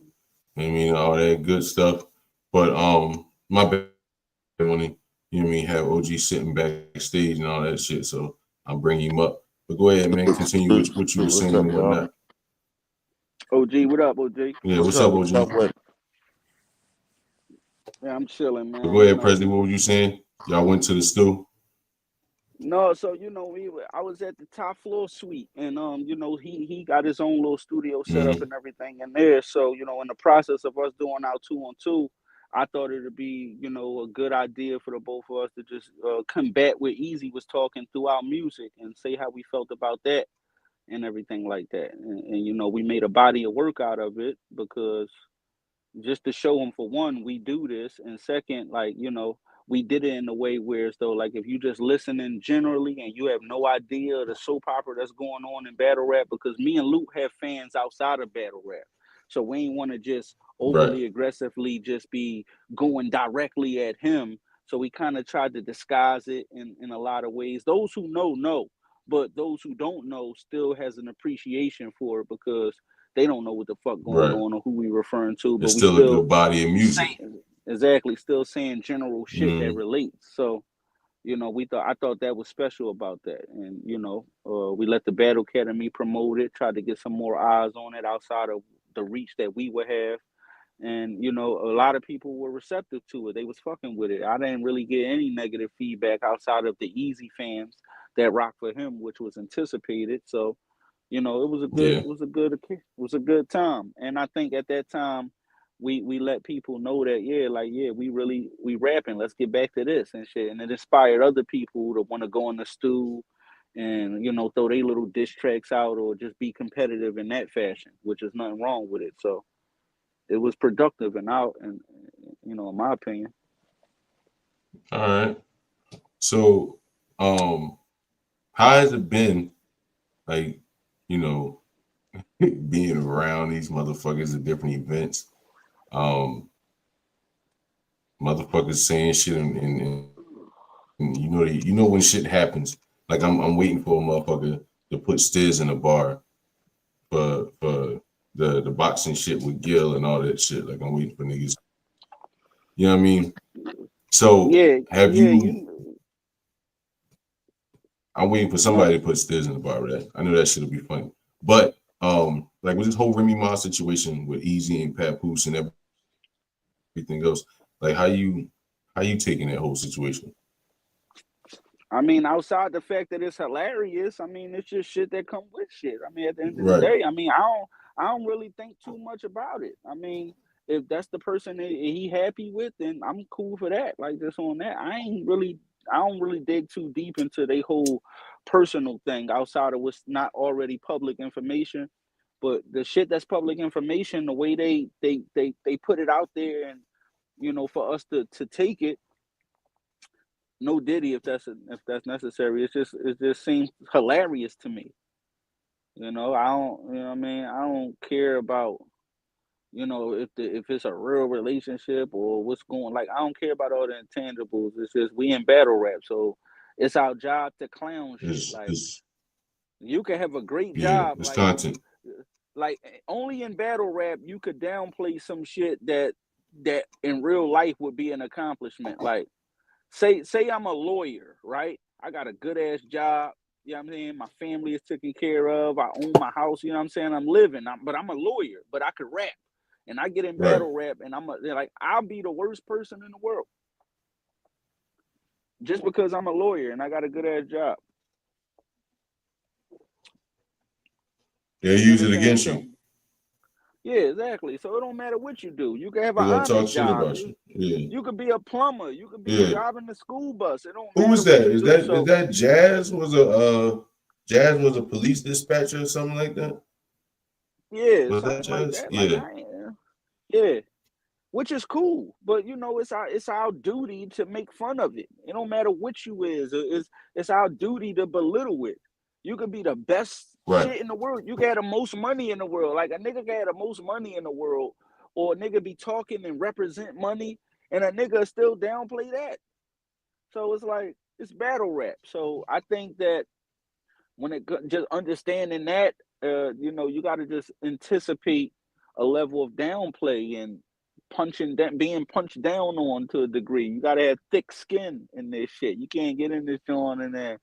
I mean, all that good stuff. But my bad when he, you know what I mean, have OG sitting backstage and all that shit. So I'll bring him up. But go ahead, man. Continue with what you were What's saying up, and y'all? whatnot. OG, what up, OG? Yeah, What's what's up, up? OG? What's up with? Yeah, I'm chilling, But go man. You ahead, know, Prezzy. What were you saying? Y'all went to the stew? no, so you know, I was at the top floor suite, and you know, he got his own little studio set up Mm-hmm. and everything in there. So, you know, in the process of us doing our 2-on-2, I thought it'd be, you know, a good idea for the both of us to just combat what Easy was talking through our music and say how we felt about that and everything like that. And you know, we made a body of work out of it, because just to show them, for one, we do this, and second, like, you know, we did it in a way where, as though, like, if you just listening generally and you have no idea the soap opera that's going on in battle rap, because me and Luke have fans outside of battle rap, so we ain't want to just Right. overly aggressively just be going directly at him. So we kind of tried to disguise it in a lot of ways. Those who know, but those who don't know still has an appreciation for it, because they don't know what the fuck going Right. on or who we referring to, but It's we still a still good body of music. say exactly, still saying general shit that Mm-hmm. relates. So, you know, I thought that was special about that, and you know, we let the Battle Academy promote it, tried to get some more eyes on it outside of the reach that we would have. And you know, a lot of people were receptive to it. They was fucking with it. I didn't really get any negative feedback outside of the Easy fans that rock for him, which was anticipated. So, you know, Yeah. it was a good time. And I think at that time we let people know that, yeah, like, yeah, we rapping, let's get back to this and shit. And it inspired other people to want to go in the stew and, you know, throw their little diss tracks out or just be competitive in that fashion, which is nothing wrong with it. So it was productive and out, and you know, in my opinion. All right. So, how has it been, like, you know, being around these motherfuckers at different events? Um, Motherfuckers saying shit and you know when shit happens. Like I'm waiting for a motherfucker to put Stiz in a bar for the boxing shit with Gil and all that shit. Like I'm waiting for niggas. You know what I mean? So Yeah, have yeah, you? you I'm waiting for know. somebody to put Stiz in the bar, right? I know that shit'll be funny. But like with this whole Remy Ma situation with Easy and Papoose and everything else, like how you taking that whole situation? I mean, outside the fact that it's hilarious, I mean, it's just shit that come with shit. I mean, at the end of the Right. day, I mean, I don't really think too much about it. I mean, if that's the person that he happy with, then I'm cool for that. Like just on that, I don't really dig too deep into their whole personal thing outside of what's not already public information. But the shit that's public information, the way they put it out there, and for us to take it, no Diddy if that's necessary. It just seems hilarious to me. I don't, what I mean, I don't care about if it's a real relationship or what's going. Like, I don't care about all the intangibles. It's just we in battle rap, so it's our job to clown shit. Like, you can have a great job, it's content. like only in battle rap you could downplay some shit that in real life would be an accomplishment. Like, say I'm a lawyer, right? I got a good ass job. You know what I'm saying? My family is taken care of. I own my house. You know what I'm saying? I'm living. But I'm a lawyer. But I could rap, and I get in battle rap, and I'll be the worst person in the world just because I'm a lawyer and I got a good ass job. They'll use it against you. Yeah, exactly. So it don't matter what you do. You can have an They're gonna honest talk shit job. about you. Yeah. You could be a plumber. You could be driving the school bus. It don't matter. Who was that? Is that Jazz? Jazz was a police dispatcher or something like that? Yeah, was something that like Jazz? that. Yeah. Like, yeah. Which is cool, but it's our duty to make fun of it. It don't matter what you is. It's our duty to belittle it. You could be the best shit in the world. You can have the most money in the world. Like, a nigga can have the most money in the world, or a nigga be talking and represent money, and a nigga still downplay that. So it's like, it's battle rap. So I think that when it just understanding that, you got to just anticipate a level of downplay and being punched down on to a degree. You gotta have thick skin in this shit. You can't get in this joint and then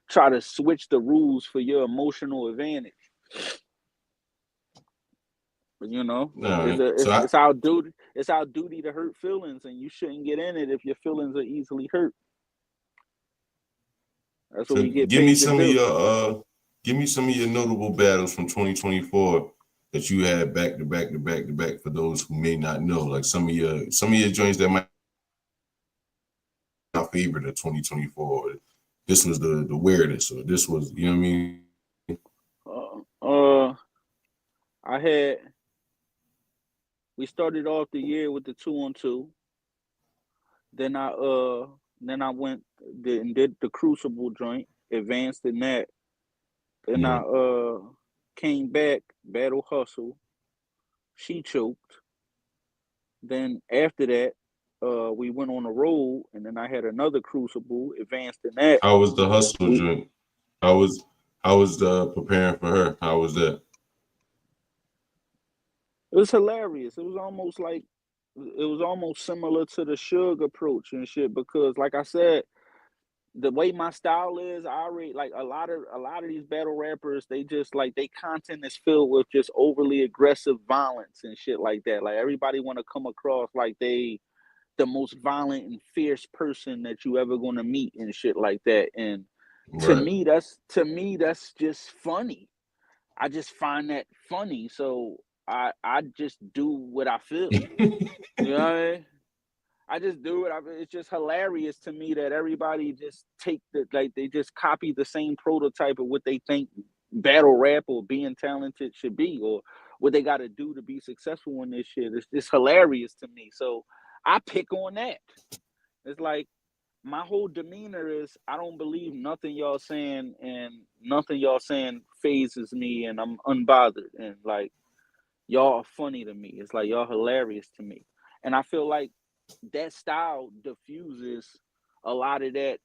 try to switch the rules for your emotional advantage. But it's our duty. It's our duty to hurt feelings, and you shouldn't get in it if your feelings are easily hurt. That's what we get paid to do. Give me some of your notable battles from 2024 that you had back to back to back to back for those who may not know. Like some of your joints that might be my favorite of 2024. This was the weirdest, or this was, you know what I mean? We started off the year with the 2-on-2. Then I went and did the Crucible joint, advanced in that. Then I came back, Battle Hustle. She choked. Then after that, we went on the road, and then I had another Crucible, advanced in that. How was the Hustle joint? How was preparing for her? How was that? It was hilarious. It was almost similar to the Suge approach and shit, because like I said, the way my style is, I already like a lot of these battle rappers, they just like, they content is filled with just overly aggressive violence and shit like that. Like, everybody want to come across like they the most violent and fierce person that you ever gonna meet and shit like that. And to me that's just funny. I just find that funny. So I just do what I feel. You know what I mean? I just do it. It's just hilarious to me that everybody just they just copy the same prototype of what they think battle rap or being talented should be, or what they got to do to be successful in this shit. It's just hilarious to me. So I pick on that. It's like, my whole demeanor is, I don't believe nothing y'all saying, and nothing y'all saying phases me, and I'm unbothered. And like, y'all are funny to me. It's like, y'all hilarious to me. And I feel like that style diffuses a lot of that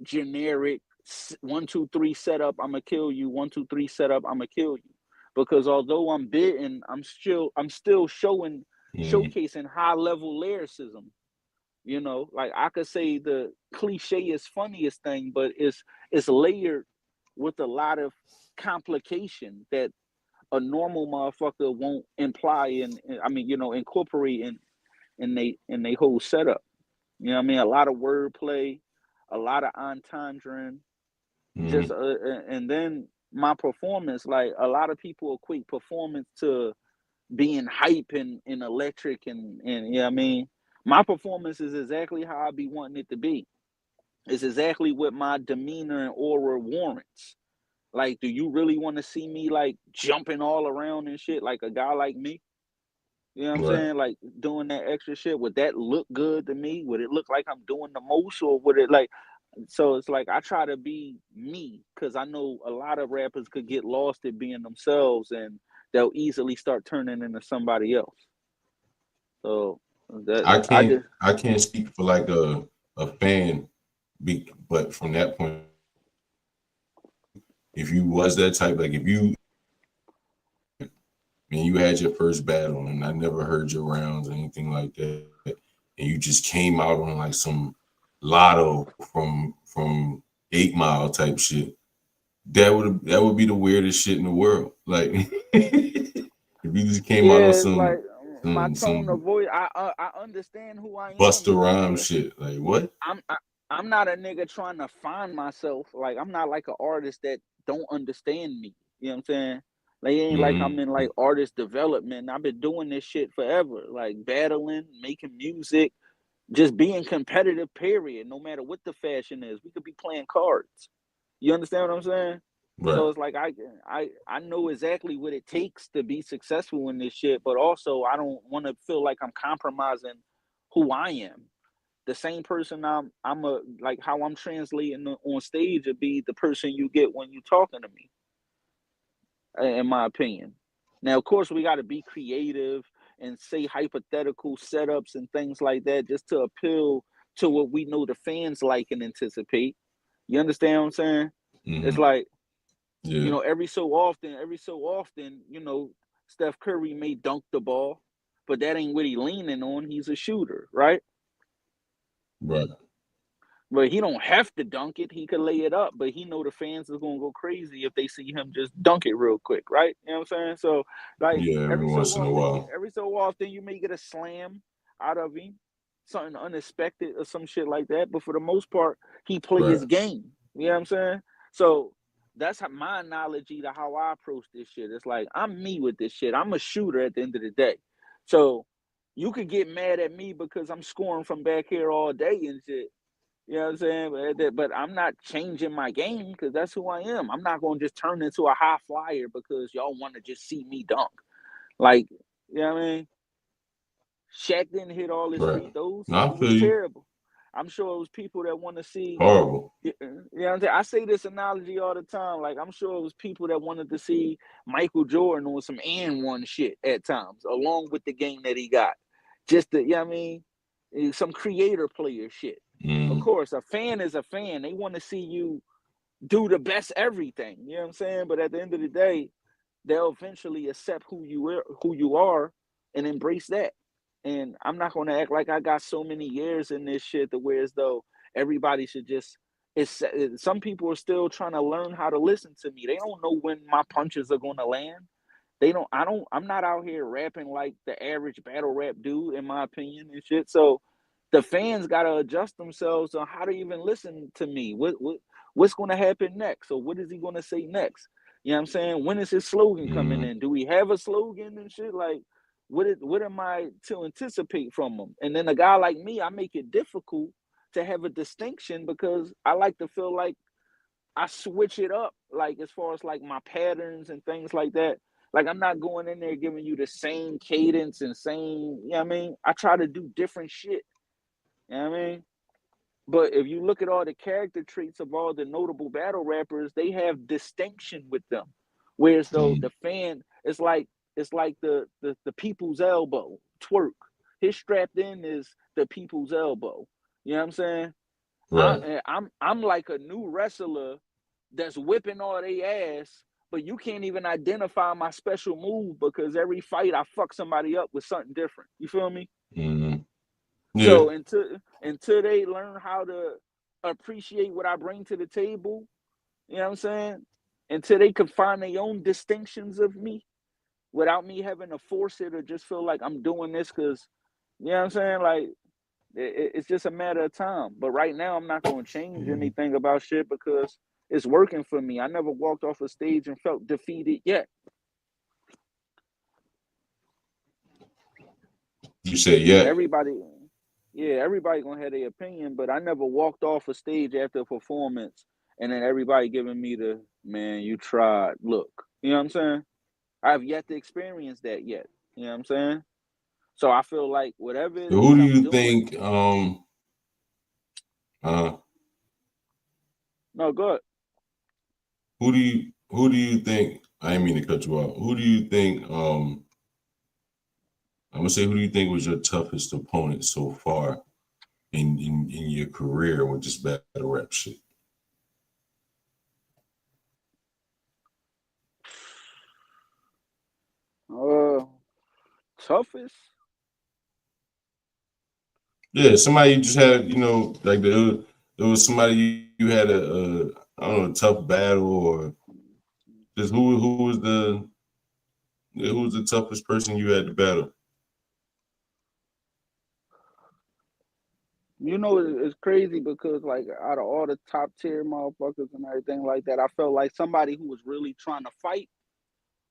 generic 1, 2, 3 setup, I'ma kill you, 1, 2, 3 setup, I'ma kill you. Because although I'm bitten, I'm still showcasing high level lyricism. Like, I could say the cliche is funniest thing, but it's layered with a lot of complication that a normal motherfucker won't imply incorporate in they whole setup. You know what I mean? A lot of wordplay, a lot of entendre, just and then my performance. Like a lot of people equate performance to being hype and electric and you know what I mean. My performance is exactly how I be wanting it to be. It's exactly what my demeanor and aura warrants. Like, do you really want to see me like jumping all around and shit like a guy like me? You know what I'm Right. saying? Like doing that extra shit. Would that look good to me? Would it look like I'm doing the most, or would it like? So it's like I try to be me because I know a lot of rappers could get lost at being themselves, and they'll easily start turning into somebody else. So that I can't speak for like a fan, but from that point, if you was that type, like if you and you had your first battle and I never heard your rounds or anything like that, and you just came out on like some lotto from 8 Mile type shit, that would be the weirdest shit in the world. Like if you just came out on yeah, it's like my tone of some voice. I understand who I am, Busta but I'm Rhymes shit. Like what? I'm not a nigga trying to find myself. Like I'm not like an artist that don't understand me. You know what I'm saying? Like it ain't like I'm in Mm-hmm. like artist development. I've been doing this shit forever. Like battling, making music, just being competitive, period. No matter what the fashion is. We could be playing cards. You understand what I'm saying? Right. So it's like I know exactly what it takes to be successful in this shit, but also I don't want to feel like I'm compromising who I am. The same person I'm a like how I'm translating on stage would be the person you get when you talking to me, in my opinion. Now, of course, we got to be creative and say hypothetical setups and things like that just to appeal to what we know the fans like and anticipate. You understand what I'm saying? It's Mm-hmm. like, Yeah. every so often, Steph Curry may dunk the ball, but that ain't what he leaning on. He's a shooter, right? Right. But he don't have to dunk it. He could lay it up, but he know the fans are gonna go crazy if they see him just dunk it real quick, right? You know what I'm saying? So like Yeah, every once in a while. every so often you may get a slam out of him, something unexpected or some shit like that. But for the most part, he play Right. his game. You know what I'm saying? So that's my analogy to how I approach this shit. It's like I'm me with this shit. I'm a shooter at the end of the day. So you could get mad at me because I'm scoring from back here all day and shit. You know what I'm saying? But I'm not changing my game because that's who I am. I'm not going to just turn into a high flyer because y'all want to just see me dunk. Like, you know what I mean? Shaq didn't hit all his Right. free throws. No, He I feel was you. terrible. I'm sure it was people that want to see. Horrible. You know what I'm saying? I say this analogy all the time. Like, I'm sure it was people that wanted to see Michael Jordan on some and one shit at times, along with the game that he got. Just to, you know what I mean? Some creator player shit. Of Mm-hmm. course, a fan is a fan. They want to see you do the best everything. You know what I'm saying? But at the end of the day, they'll eventually accept who you are, and embrace that. And I'm not going to act like I got so many years in this shit to where as though everybody should just. Some people are still trying to learn how to listen to me. They don't know when my punches are going to land. They don't. I don't. I'm not out here rapping like the average battle rap dude, in my opinion and shit. So the fans got to adjust themselves on how to even listen to me. What's going to happen next? Or what is he going to say next? You know what I'm saying? When is his slogan coming Mm-hmm. in? Do we have a slogan and shit? Like, what am I to anticipate from him? And then a guy like me, I make it difficult to have a distinction because I like to feel like I switch it up, like as far as like my patterns and things like that. Like I'm not going in there giving you the same cadence and same, you know what I mean? I try to do different shit. You know what I mean? But if you look at all the character traits of all the notable battle rappers, they have distinction with them. Whereas though Mm-hmm. the fan, it's like the people's elbow, twerk. His strapped in is the people's elbow. You know what I'm saying? Right. I'm like a new wrestler that's whipping all they ass, but you can't even identify my special move because every fight I fuck somebody up with something different. You feel me? Mm-hmm. Yeah. So until they learn how to appreciate what I bring to the table, you know what I'm saying? Until they can find their own distinctions of me without me having to force it or just feel like I'm doing this because, you know what I'm saying? Like, it's just a matter of time. But right now, I'm not going to change anything about shit because it's working for me. I never walked off a stage and felt defeated yet. You said yeah. Everybody gonna have their opinion, but I never walked off a stage after a performance and then everybody giving me the, man, you tried look. You know what I'm saying? I've yet to experience that yet. You know what I'm saying? So I feel like whatever it So who is do I'm you doing. think? No, good. Who do you think? I didn't mean to cut you off. Who do you think? I'm gonna say, who do you think was your toughest opponent so far in your career with this battle rap shit? Toughest? Yeah, somebody you just had, like there was somebody you had a I don't know, a tough battle, or just who was the toughest person you had to battle? You know, it's crazy because like out of all the top tier motherfuckers and everything like that, I felt like somebody who was really trying to fight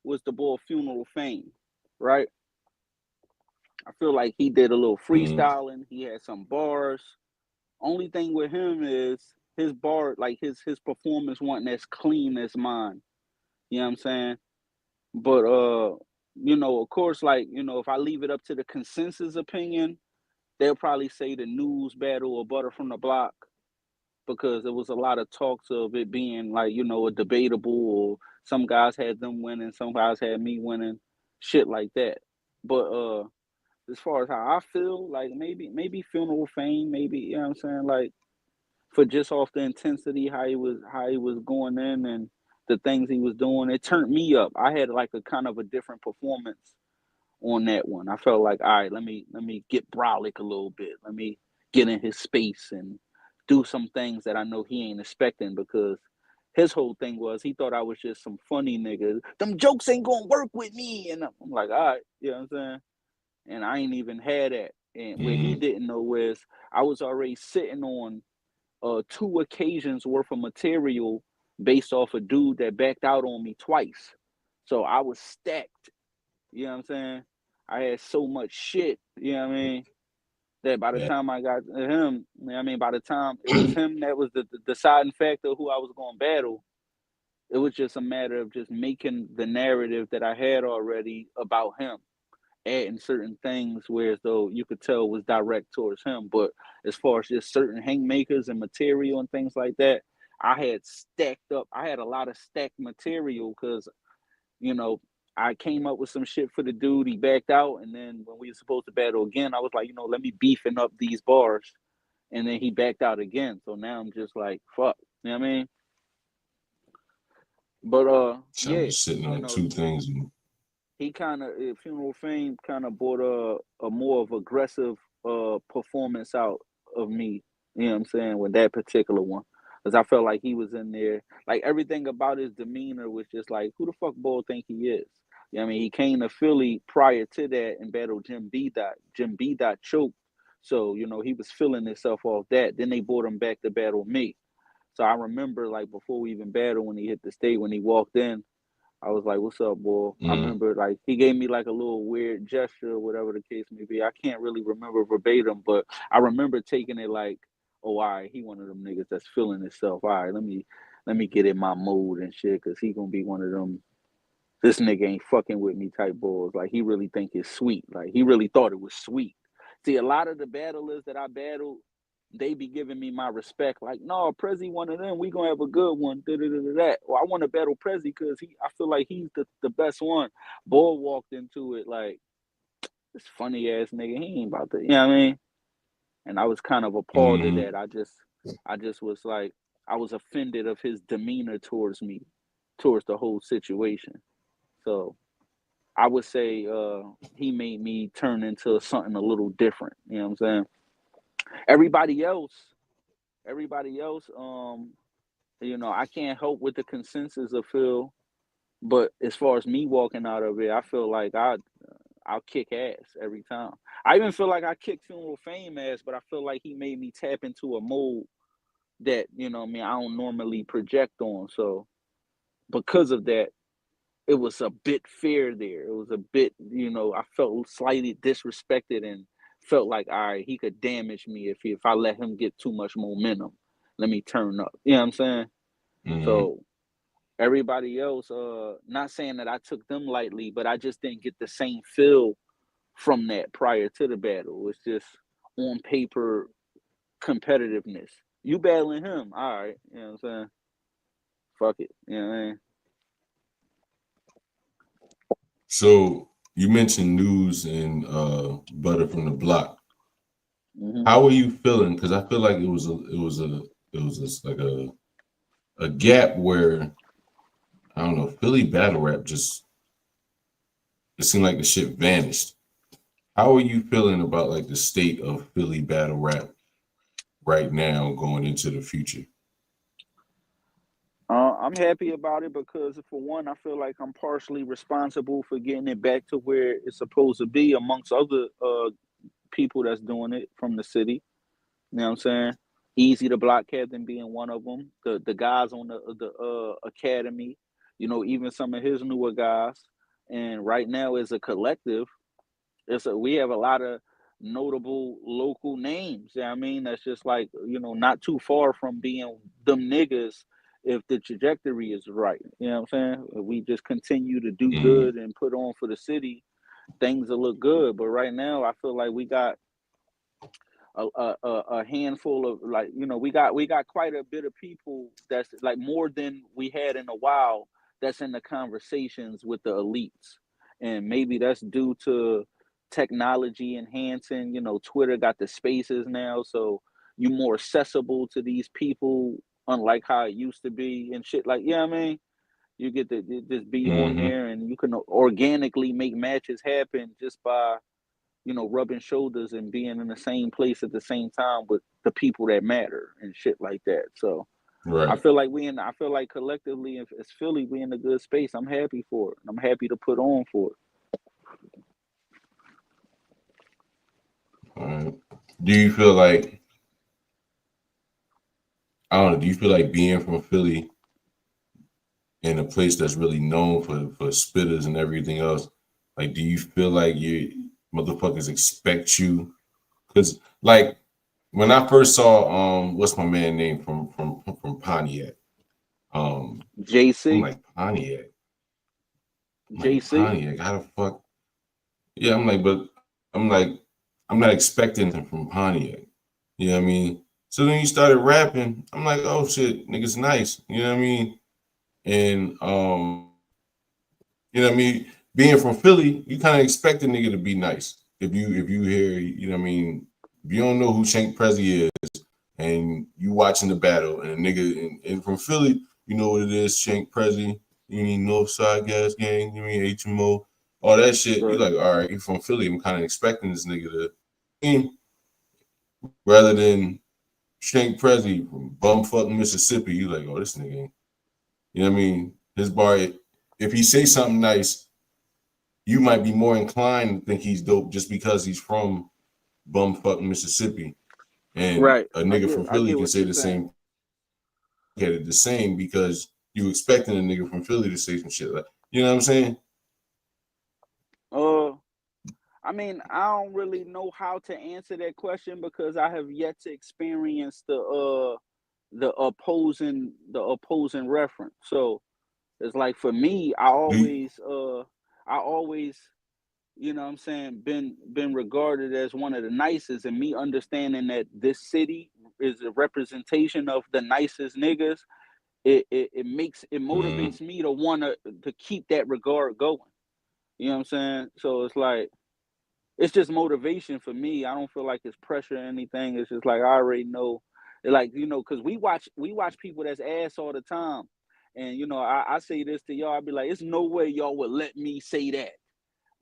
was the boy Funeral Fame, right? I feel like he did a little freestyling. He had some bars. Only thing with him is his bar, like his performance wasn't as clean as mine. You know what I'm saying? But of course, like, if I leave it up to the consensus opinion, they'll probably say the news battle or Butter from the Block, because there was a lot of talks of it being like, a debatable, or some guys had them winning, some guys had me winning, shit like that. But as far as how I feel, like maybe Funeral Fame, maybe, you know what I'm saying, like, for just off the intensity, how he was going in and the things he was doing, it turned me up. I had like a kind of a different performance on that one. I felt like, all right, let me get brolic a little bit. Let me get in his space and do some things that I know he ain't expecting, because his whole thing was he thought I was just some funny nigga. Them jokes ain't gonna work with me. And I'm like, all right, you know what I'm saying? And I ain't even had that. And where he didn't know was I was already sitting on 2 occasions worth of material based off a dude that backed out on me twice. So I was stacked. You know what I'm saying? I had so much shit, you know what I mean, that by the time I got to him, by the time it was him that was the deciding factor of who I was going to battle, it was just a matter of just making the narrative that I had already about him, adding certain things where as though you could tell was direct towards him. But as far as just certain haymakers and material and things like that, I had stacked up. I had a lot of stacked material because, you know, I came up with some shit for the dude. He backed out. And then when we were supposed to battle again, I was like, let me beefing up these bars. And then he backed out again. So now I'm just like, fuck. You know what I mean? But So yeah, I'm just sitting on two things. he kind of, Funeral Fame kind of brought a more of aggressive performance out of me. You know what I'm saying? With that particular one, because I felt like he was in there, like everything about his demeanor was just like, who the fuck Bull think he is? You know what I mean? He came to Philly prior to that and battled Jim B. Dot. Jim B. Dot choked, so he was feeling himself off that. Then they brought him back to battle me. So I remember, like, before we even battled, when he hit the stage, when he walked in, I was like, "What's up, boy?" I remember, like, he gave me like a little weird gesture or whatever the case may be. I can't really remember verbatim, but I remember taking it like, "Oh, all right, he one of them niggas that's feeling himself. All right, let me get in my mood and shit, cause he gonna be one of them. This nigga ain't fucking with me type boys. Like, he really think it's sweet. Like, he really thought it was sweet. See, a lot of the battlers that I battled, they be giving me my respect. Like, no, Prezzy one of them. We gonna have a good one. Da-da-da-da-da. Well, I want to battle Prezzy because I feel like he's the best one. Bull walked into it like, this funny ass nigga. He ain't about to, you know what I mean? And I was kind of appalled at that. I just was like, I was offended of his demeanor towards me, towards the whole situation. So I would say he made me turn into something a little different. You know what I'm saying? Everybody else, I can't help with the consensus of Phil, but as far as me walking out of it, I feel like I'll kick ass every time. I even feel like I kicked Funeral Fame ass, but I feel like he made me tap into a mode that, you know what I mean, I don't normally project on. So because of that, it was a bit fair there. It was a bit, you know, I felt slightly disrespected and felt like, all right, he could damage me if I let him get too much momentum. Let me turn up. You know what I'm saying? So everybody else, not saying that I took them lightly, but I just didn't get the same feel from that prior to the battle. It's just on paper competitiveness. You battling him, all right. You know what I'm saying? Fuck it. You know what I mean? So you mentioned News and Butter from the Block. Mm-hmm. How were you feeling? Because I feel like it was like a gap where I don't know, Philly battle rap just it seemed like the shit vanished. How are you feeling about like the state of Philly battle rap right now going into the future? I'm happy about it because, for one, I feel like I'm partially responsible for getting it back to where it's supposed to be, amongst other people that's doing it from the city. You know what I'm saying? Easy the Block Captain being one of them. The guys on the academy, you know, even some of his newer guys. And right now, as a collective, we have a lot of notable local names. You know what I mean, that's just like, you know, not too far from being them niggas if the trajectory is right. You know what I'm saying? If we just continue to do good and put on for the city, things will look good. But right now, I feel like we got a handful of, like, you know, we got quite a bit of people that's like more than we had in a while that's in the conversations with the elites. And maybe that's due to technology enhancing. You know, Twitter got the spaces now, so you more accessible to these people, unlike how it used to be and shit. Like, yeah, you know I mean, you get to just be on there and you can organically make matches happen just by, you know, rubbing shoulders and being in the same place at the same time with the people that matter and shit like that. So I Right. feel like I feel like collectively as Philly, we in a good space. I'm happy for it. I'm happy to put on for it. All right. Do you feel like I don't know, do you feel like being from Philly in a place that's really known for spitters and everything else, like do you feel like you motherfuckers expect you? Because like when I first saw what's my man name from Pontiac? I'm JC, like Pontiac. I'm like JC. Pontiac. How the fuck? Yeah, I'm like, but I'm like, I'm not expecting him from Pontiac. You know what I mean? So then you started rapping. I'm like, oh shit, niggas nice. You know what I mean? And you know what I mean? Being from Philly, you kind of expect a nigga to be nice. If you hear, you know what I mean, if you don't know who Shankk Prezzy is and you watching the battle and a nigga and from Philly, you know what it is, Shankk Prezzy, you mean Northside Gas Gang, you mean HMO, all that shit. You Right. like, all right, you from Philly, I'm kind of expecting this nigga to rather than Shankk Prezzy from bumfuck Mississippi, you like, oh, this nigga ain't. You know what I mean? His bar, if he say something nice, you might be more inclined to think he's dope just because he's from bumfuck Mississippi. And Right. a nigga from I Philly get can what say you're the saying. same, get it the same because you expecting a nigga from Philly to say some shit like, you know what I'm saying? Uh I mean, I don't really know how to answer that question because I have yet to experience the opposing reference. So it's like, for me, Do you, I always, you know what I'm saying, been regarded as one of the nicest, and me understanding that this city is a representation of the nicest niggas, it motivates me to wanna to keep that regard going. You know what I'm saying? So it's like, it's just motivation for me. I don't feel like it's pressure or anything. It's just like I already know, like, you know, because we watch people that's ass all the time, and you know, I say this to y'all. I be like, it's no way y'all would let me say that,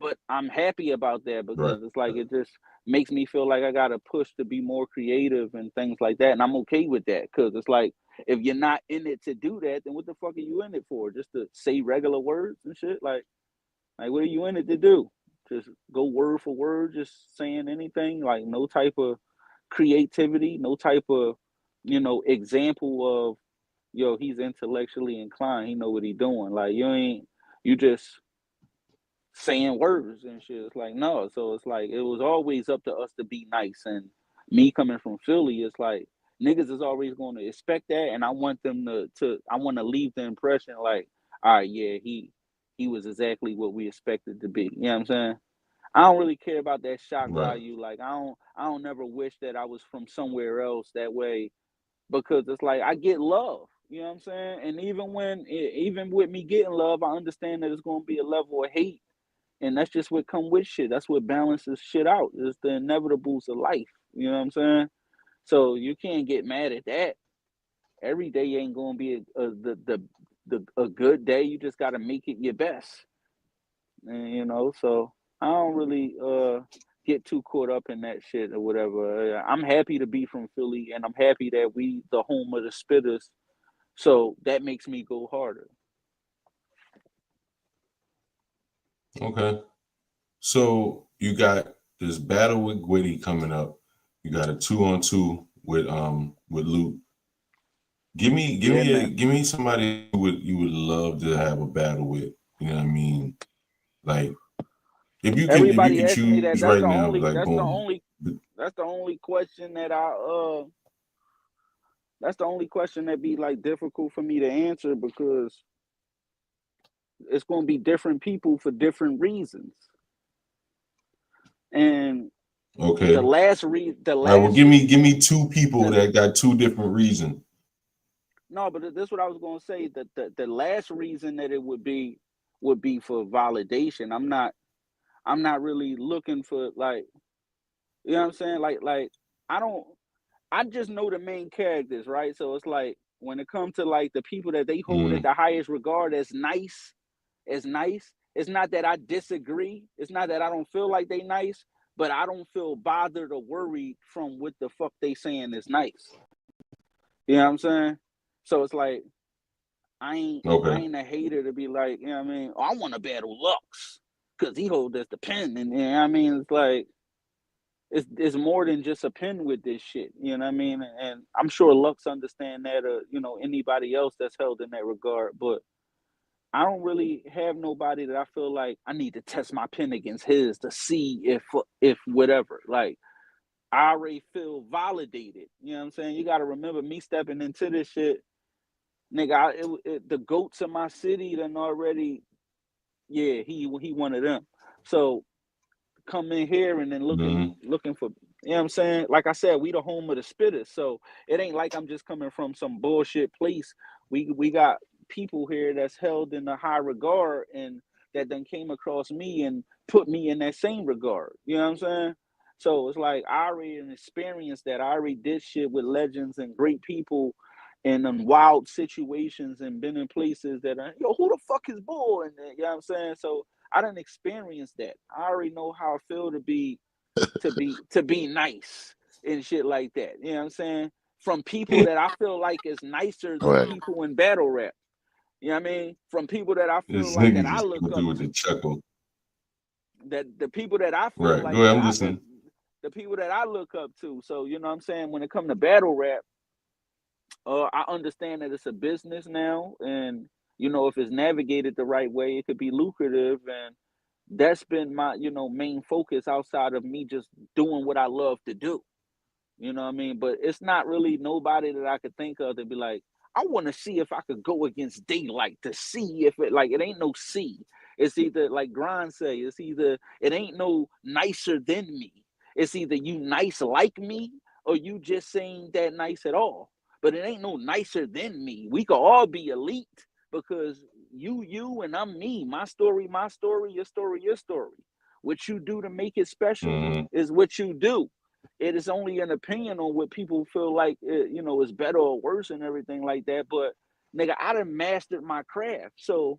but I'm happy about that right. because it's like it just makes me feel like I gotta push to be more creative and things like that, and I'm okay with that because it's like, if you're not in it to do that, then what the fuck are you in it for? Just to say regular words and shit? Like, what are you in it to do? Just go word for word, just saying anything, like no type of creativity, no type of example of, yo, he's intellectually inclined. He know what he doing. Like, you just saying words and shit. It's like, no. So it's like, it was always up to us to be nice. And me coming from Philly, it's like, niggas is always going to expect that. And I want them I want to leave the impression like, all right, yeah, he was exactly what we expected to be. You know what I'm saying? I don't really care about that shock value. Like, I don't never wish that I was from somewhere else that way, because it's like, I get love. You know what I'm saying? And even with me getting love, I understand that it's going to be a level of hate. And that's just what come with shit. That's what balances shit out. It's the inevitables of life. You know what I'm saying? So you can't get mad at that. Every day ain't gonna be a good day. You just gotta make it your best. And so I don't really get too caught up in that shit or whatever. I'm happy to be from Philly, and I'm happy that we the home of the spitters. So that makes me go harder. Okay. So you got this battle with Gwitty coming up. You got a 2-on-2 with Luke. Give me somebody you would love to have a battle with. You know what I mean? Like, if you Everybody could asking me that. choose right now, like, boom. That's the only question that that's the only question that be like difficult for me to answer, because it's going to be different people for different reasons. And Okay. the last All right, well, give me two people that got two different reasons. No, but this is what I was going to say. That the last reason that it would be for validation. I'm not really looking for, like, you know what I'm saying? Like I just know the main characters, right? So it's like, when it comes to like the people that they hold at the highest regard as nice, it's not that I disagree. It's not that I don't feel like they nice, but I don't feel bothered or worried from what the fuck they saying is nice. You know what I'm saying? So it's like, I ain't a hater to be like, you know what I mean? Oh, I want to battle Lux because he holds us the pen, and you know what I mean? It's like, it's more than just a pen with this shit. You know what I mean? And I'm sure Lux understand that, or anybody else that's held in that regard. But I don't really have nobody that I feel like I need to test my pen against his to see if whatever. Like, I already feel validated. You know what I'm saying? You got to remember, me stepping into this shit, nigga. The goats of my city done already. Yeah, he one of them. So come in here and then looking for, you know what I'm saying? Like I said, we the home of the spitters. So it ain't like I'm just coming from some bullshit place. We got people here that's held in a high regard, and that then came across me and put me in that same regard. You know what I'm saying? So it's like, I already experienced that. I already did shit with legends and great people in wild situations, and been in places that are, who the fuck is Bull? And you know what I'm saying? So I didn't experience that. I already know how I feel to be nice and shit like that. You know what I'm saying? From people that I feel like is nicer than people in battle rap. You know what I mean? From people that I feel This like nigga that I just look go up through with to. the chuckle. That the people that I feel Right. like Go ahead, I'm listening. the people that I look up to. So you know what I'm saying? When it comes to battle rap, I understand that it's a business now, and if it's navigated the right way, it could be lucrative, and that's been my main focus outside of me just doing what I love to do. You know what I mean? But it's not really nobody that I could think of to be like, I want to see if I could go against Daylight to see if it ain't no C. It's either, like Grind say, it ain't no nicer than me. It's either you nice like me, or you just ain't that nice at all. But it ain't no nicer than me. We could all be elite, because you and I'm me. My story, your story, your story. What you do to make it special is what you do. It is only an opinion on what people feel like, is better or worse and everything like that. But nigga, I done mastered my craft, so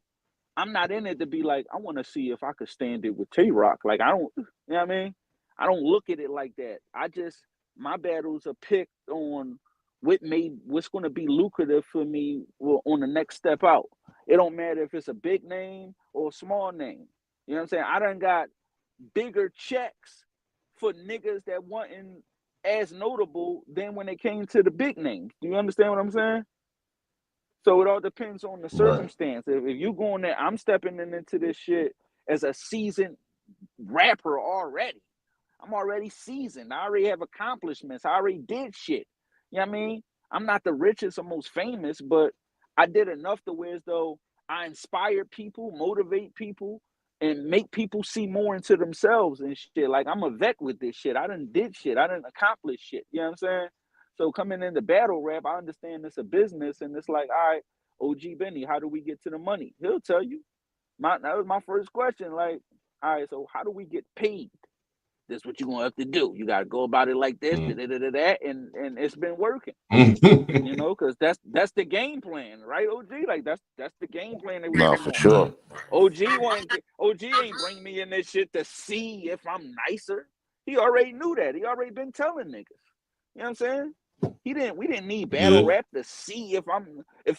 I'm not in it to be like, I want to see if I could stand it with Tay-Rock. Like, I don't, you know what I mean? I don't look at it like that. My battles are picked on what's going to be lucrative for me on the next step out. It don't matter if it's a big name or a small name. You know what I'm saying? I done got bigger checks for niggas that wasn't as notable than when it came to the big names. Do you understand what I'm saying? So it all depends on the circumstance. If you going there, I'm stepping into this shit as a seasoned rapper already. I'm already seasoned. I already have accomplishments. I already did shit. You know what I mean? I'm not the richest or most famous, but I did enough to where as though I inspire people, motivate people, and make people see more into themselves and shit. Like, I'm a vet with this shit. I done did shit. I done accomplished shit. You know what I'm saying? So coming into battle rap, I understand it's a business, and it's like, all right, OG Benny, how do we get to the money? He'll tell you. That was my first question. Like, all right, so how do we get paid? This is what you're gonna have to do. You gotta go about it like this, and it's been working. You know, because that's the game plan, right, OG? Like that's the game plan that we No, for sure. OG ain't bring me in this shit to see if I'm nicer. He already knew that. He already been telling niggas. You know what I'm saying? We didn't need battle rap to see if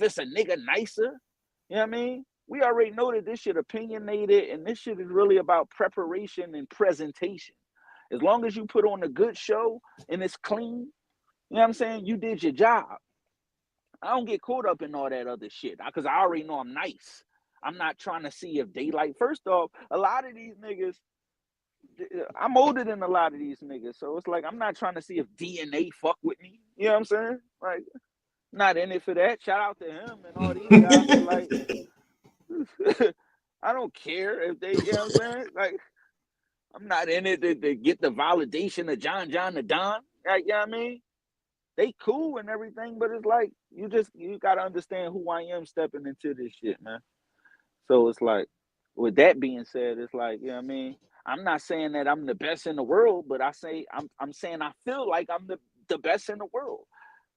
it's a nigga nicer. You know what I mean? We already know that this shit opinionated, and this shit is really about preparation and presentation. As long as you put on a good show and it's clean, you know what I'm saying? You did your job. I don't get caught up in all that other shit because I already know I'm nice. I'm not trying to see if they like. First off, a lot of these niggas, I'm older than a lot of these niggas, so it's like I'm not trying to see if DNA fuck with me. You know what I'm saying? Like, not in it for that. Shout out to him and all these guys, but like, I don't care if they, you know what I'm saying? Like, I'm not in it to get the validation of John the Don. Like, you know what I mean? They cool and everything, but it's like you gotta understand who I am stepping into this shit, man. So it's like, with that being said, it's like, you know what I mean? I'm not saying that I'm the best in the world, but I'm saying I feel like I'm the best in the world.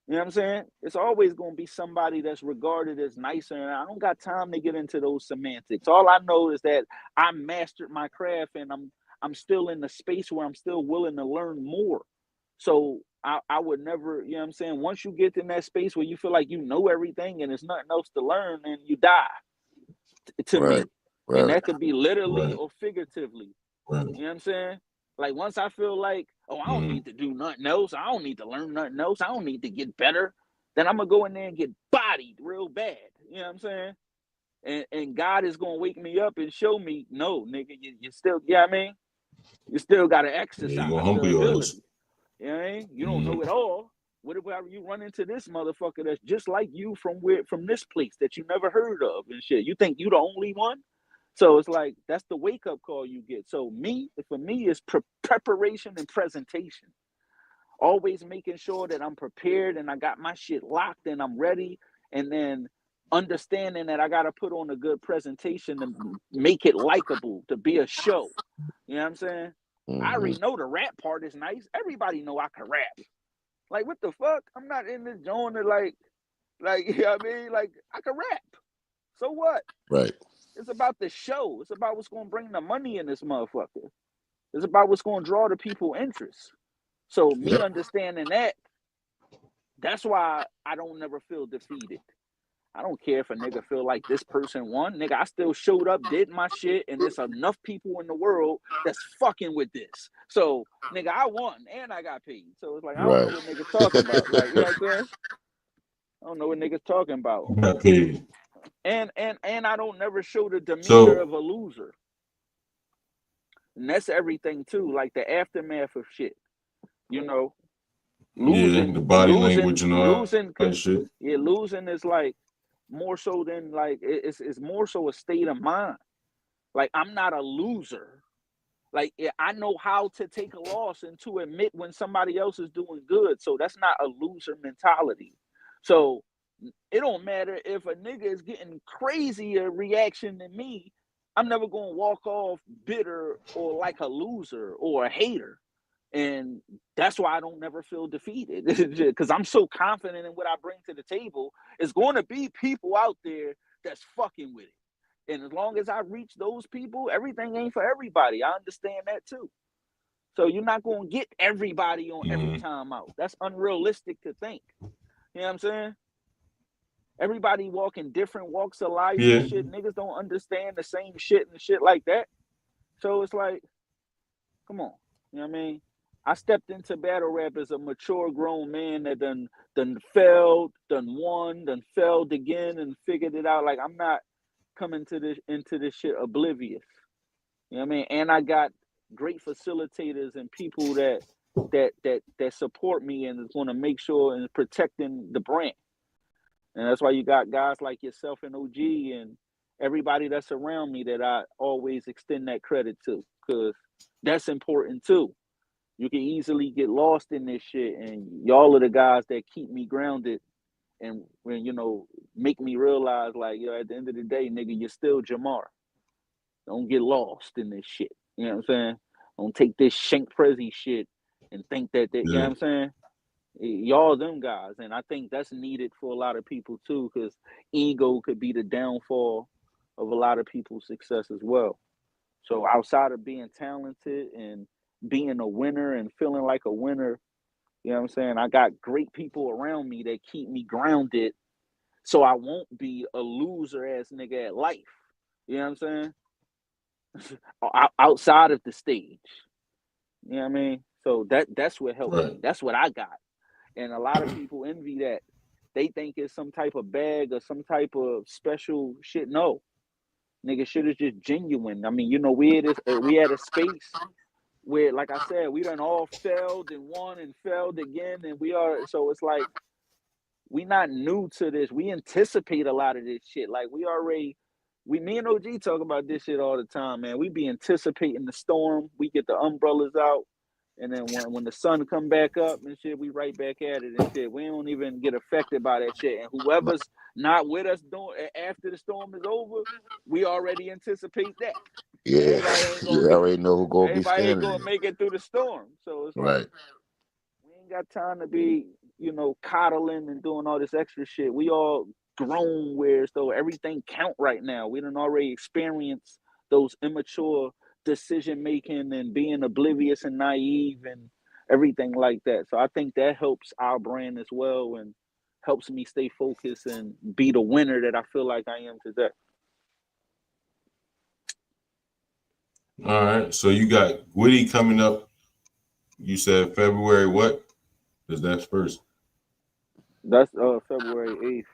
You know what I'm saying? It's always gonna be somebody that's regarded as nicer, and I don't got time to get into those semantics. All I know is that I mastered my craft, and I'm still in the space where I'm still willing to learn more. So I would never, you know what I'm saying? Once you get in that space where you feel like you know everything and there's nothing else to learn, then you die to me. And that could be literally or figuratively. You know what I'm saying? Like, once I feel like, oh, I don't need to do nothing else. I don't need to learn nothing else. I don't need to get better. Then I'm going to go in there and get bodied real bad. You know what I'm saying? And God is going to wake me up and show me, no, nigga, you still, you know what I mean? You still got to exercise the ability. You know what I mean? You don't know it all. What if you run into this motherfucker that's just like you from this place that you never heard of and shit? You think you the only one? So it's like, that's the wake-up call you get. So for me, it's preparation and presentation. Always making sure that I'm prepared and I got my shit locked and I'm ready. And then understanding that I got to put on a good presentation to make it likable, to be a show. You know what I'm saying? I already know the rap part is nice. Everybody know I can rap. Like, what the fuck? I'm not in this zone to like, you know what I mean? Like, I can rap. So what? Right. It's about the show. It's about what's going to bring the money in this motherfucker. It's about what's going to draw the people interest. So me understanding that, that's why I don't never feel defeated. I don't care if a nigga feel like this person won. Nigga, I still showed up, did my shit, and there's enough people in the world that's fucking with this. So, nigga, I won, and I got paid. So it's like, I don't know what niggas talking about. Like, you know what I'm saying? I don't know what niggas talking about. Got paid. And I don't never show the demeanor of a loser. And that's everything too, like the aftermath of shit. You know, losing, the body language and all that shit. Yeah, losing is like more so than like it's more so a state of mind. Like, I'm not a loser. Like, I know how to take a loss and to admit when somebody else is doing good. So that's not a loser mentality. So it don't matter if a nigga is getting crazier reaction than me. I'm never going to walk off bitter or like a loser or a hater. And that's why I don't never feel defeated, because I'm so confident in what I bring to the table. It's going to be people out there that's fucking with it. And as long as I reach those people, everything ain't for everybody. I understand that too. So you're not going to get everybody on every time out. That's unrealistic to think. You know what I'm saying? Everybody walking different walks of life and shit. Niggas don't understand the same shit and shit like that. So it's like, come on. You know what I mean? I stepped into battle rap as a mature grown man that done failed, done won, done failed again, and figured it out. Like, I'm not coming into this shit oblivious. You know what I mean? And I got great facilitators and people that support me and is going to make sure and protecting the brand. And that's why you got guys like yourself and OG and everybody that's around me that I always extend that credit to, because that's important too. You can easily get lost in this shit, and y'all are the guys that keep me grounded and when make me realize, like, at the end of the day, nigga, you're still Jamar. Don't get lost in this shit. You know what I'm saying? Don't take this Shankk Prezzy shit and think that you know what I'm saying? Y'all them guys. And I think that's needed for a lot of people too, because ego could be the downfall of a lot of people's success as well. So outside of being talented and being a winner and feeling like a winner, you know what I'm saying? I got great people around me that keep me grounded so I won't be a loser ass nigga at life. You know what I'm saying? Outside of the stage. You know what I mean? So that's what helped me. That's what I got. And a lot of people envy that. They think it's some type of bag or some type of special shit. No. Nigga, shit is just genuine. I mean, we had a space where, like I said, we done all failed and won and failed again. And so it's like, we not new to this. We anticipate a lot of this shit. Like, me and OG talk about this shit all the time, man. We be anticipating the storm. We get the umbrellas out. And then when the sun come back up and shit, we right back at it and shit. We don't even get affected by that shit. And whoever's not with us after the storm is over, we already anticipate that. Yeah, you already know who gonna be everybody ain't standing. gonna make it through the storm. So it's like, we ain't got time to be, coddling and doing all this extra shit. We all grown where so everything count right now. We done already experienced those immature decision making and being oblivious and naive and everything like that. So I think that helps our brand as well and helps me stay focused and be the winner that I feel like I am today. All right. So you got Woody coming up. You said February what? Because that's first. That's February 8th.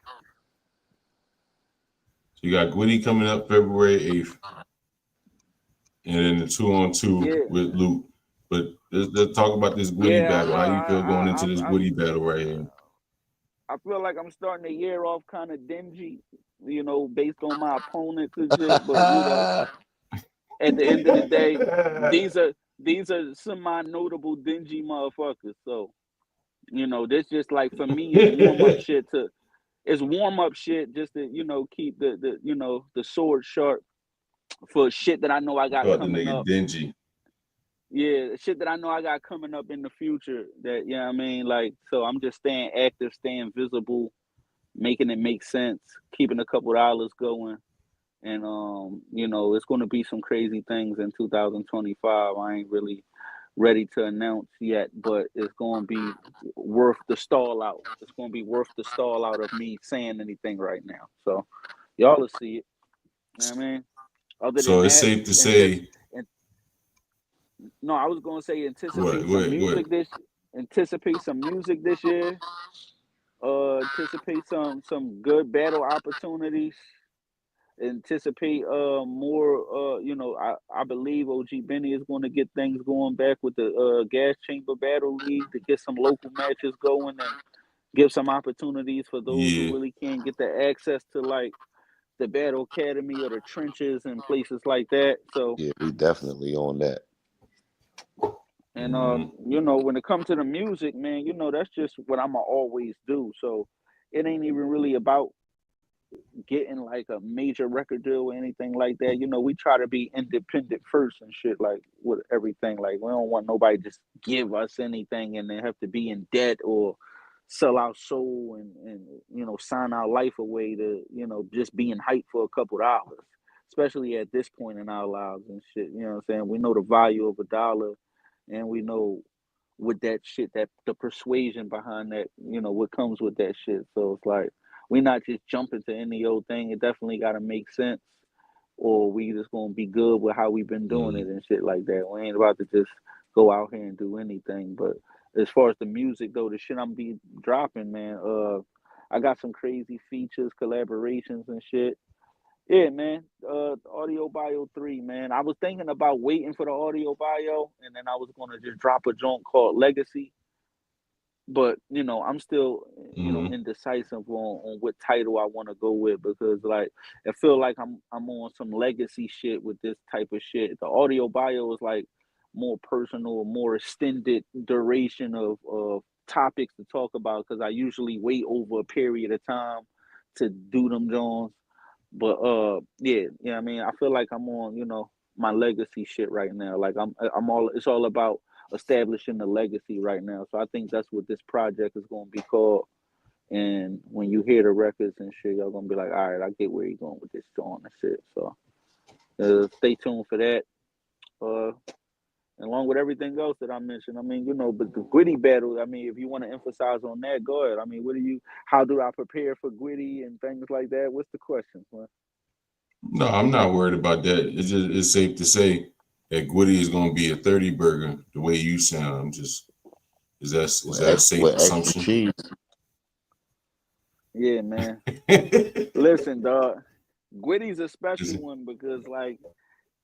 So you got Woody coming up February 8th. And then the 2-on-2 with Luke. But let's talk about this Woody battle. How you feel going into this Woody battle right here? I feel like I'm starting the year off kind of dingy, based on my opponents and shit. But at the end of the day, these are semi-notable dingy motherfuckers. So, this just like for me is warm up shit just to keep the sword sharp for shit that I know I got coming up. Dingy. Yeah, shit that I know I got coming up in the future. That I mean, like, so I'm just staying active, staying visible, making it make sense, keeping a couple dollars going, and it's going to be some crazy things in 2025. I ain't really ready to announce yet, but it's going to be worth the stall out. It's going to be worth the stall out of me saying anything right now. So y'all will see it. You know what I mean? Other so than it's that, safe to say. No, I was going to say anticipate some music this year. Anticipate some good battle opportunities. Anticipate more. I believe OG Benny is going to get things going back with the Gas Chamber Battle League to get some local matches going and give some opportunities for those who really can't get the access to like the Battle Academy or the trenches and places like that. So yeah, we definitely on that. And when it comes to the music, man, that's just what I'ma always do. So it ain't even really about getting like a major record deal or anything like that. We try to be independent first and shit, like with everything. Like, we don't want nobody to just give us anything and then have to be in debt or sell our soul and sign our life away to just being hyped for a couple dollars, especially at this point in our lives and shit. You know what I'm saying? We know the value of a dollar, and we know with that shit, that the persuasion behind that, what comes with that shit. So it's like, we're not just jumping to any old thing. It definitely got to make sense, or we just going to be good with how we've been doing it and shit like that. We ain't about to just go out here and do anything. But as far as the music though, the shit I'm be dropping, man, I got some crazy features, collaborations and shit. Yeah, man. Audio Bio 3, man. I was thinking about waiting for the Audio Bio, and then I was gonna just drop a joint called Legacy. But I'm still, indecisive on what title I want to go with, because like I feel like I'm on some legacy shit with this type of shit. The Audio Bio is like more personal, more extended duration of topics to talk about, because I usually wait over a period of time to do them joints. But I mean, I feel like I'm on, my legacy shit right now. Like it's all about establishing the legacy right now. So I think that's what this project is gonna be called. And when you hear the records and shit, y'all gonna be like, all right, I get where you're going with this joint and shit. So stay tuned for that. Along with everything else that I mentioned. I mean, but the Gwitty battle, I mean, if you want to emphasize on that, go ahead. I mean, how do I prepare for Gwitty and things like that? What's the question, man? No, I'm not worried about that. It's safe to say that Gwitty is going to be a 30 burger the way you sound. Is that a safe assumption? Yeah, man. Listen, dog. Gwitty's a special one because like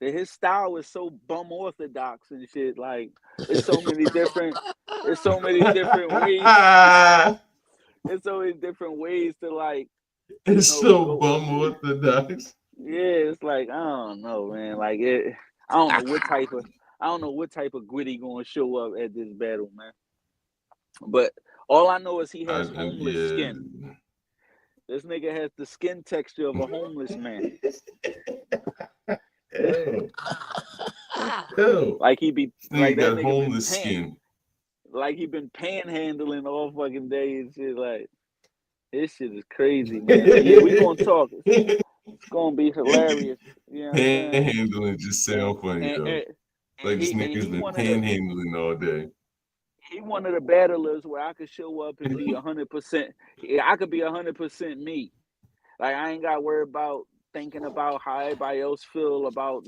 his style is so bum orthodox and shit. Like it's so many different ways. It's so many different ways to like. It's so bum orthodox. Yeah, it's like I don't know, man. Like I don't know what type of Gwitty gonna show up at this battle, man. But all I know is he has homeless skin. This nigga has the skin texture of a homeless man. Like he be like that nigga homeless skin. Like he been panhandling all fucking day and shit. Like this shit is crazy, man. So yeah, we gonna talk. It's gonna be hilarious. You know what I'm saying? Panhandling just sound funny though. Like this nigga's been panhandling all day. He one of the battlers where I could show up and be 100%. I could be 100% me. Like I ain't got to worry about thinking about how everybody else feel about,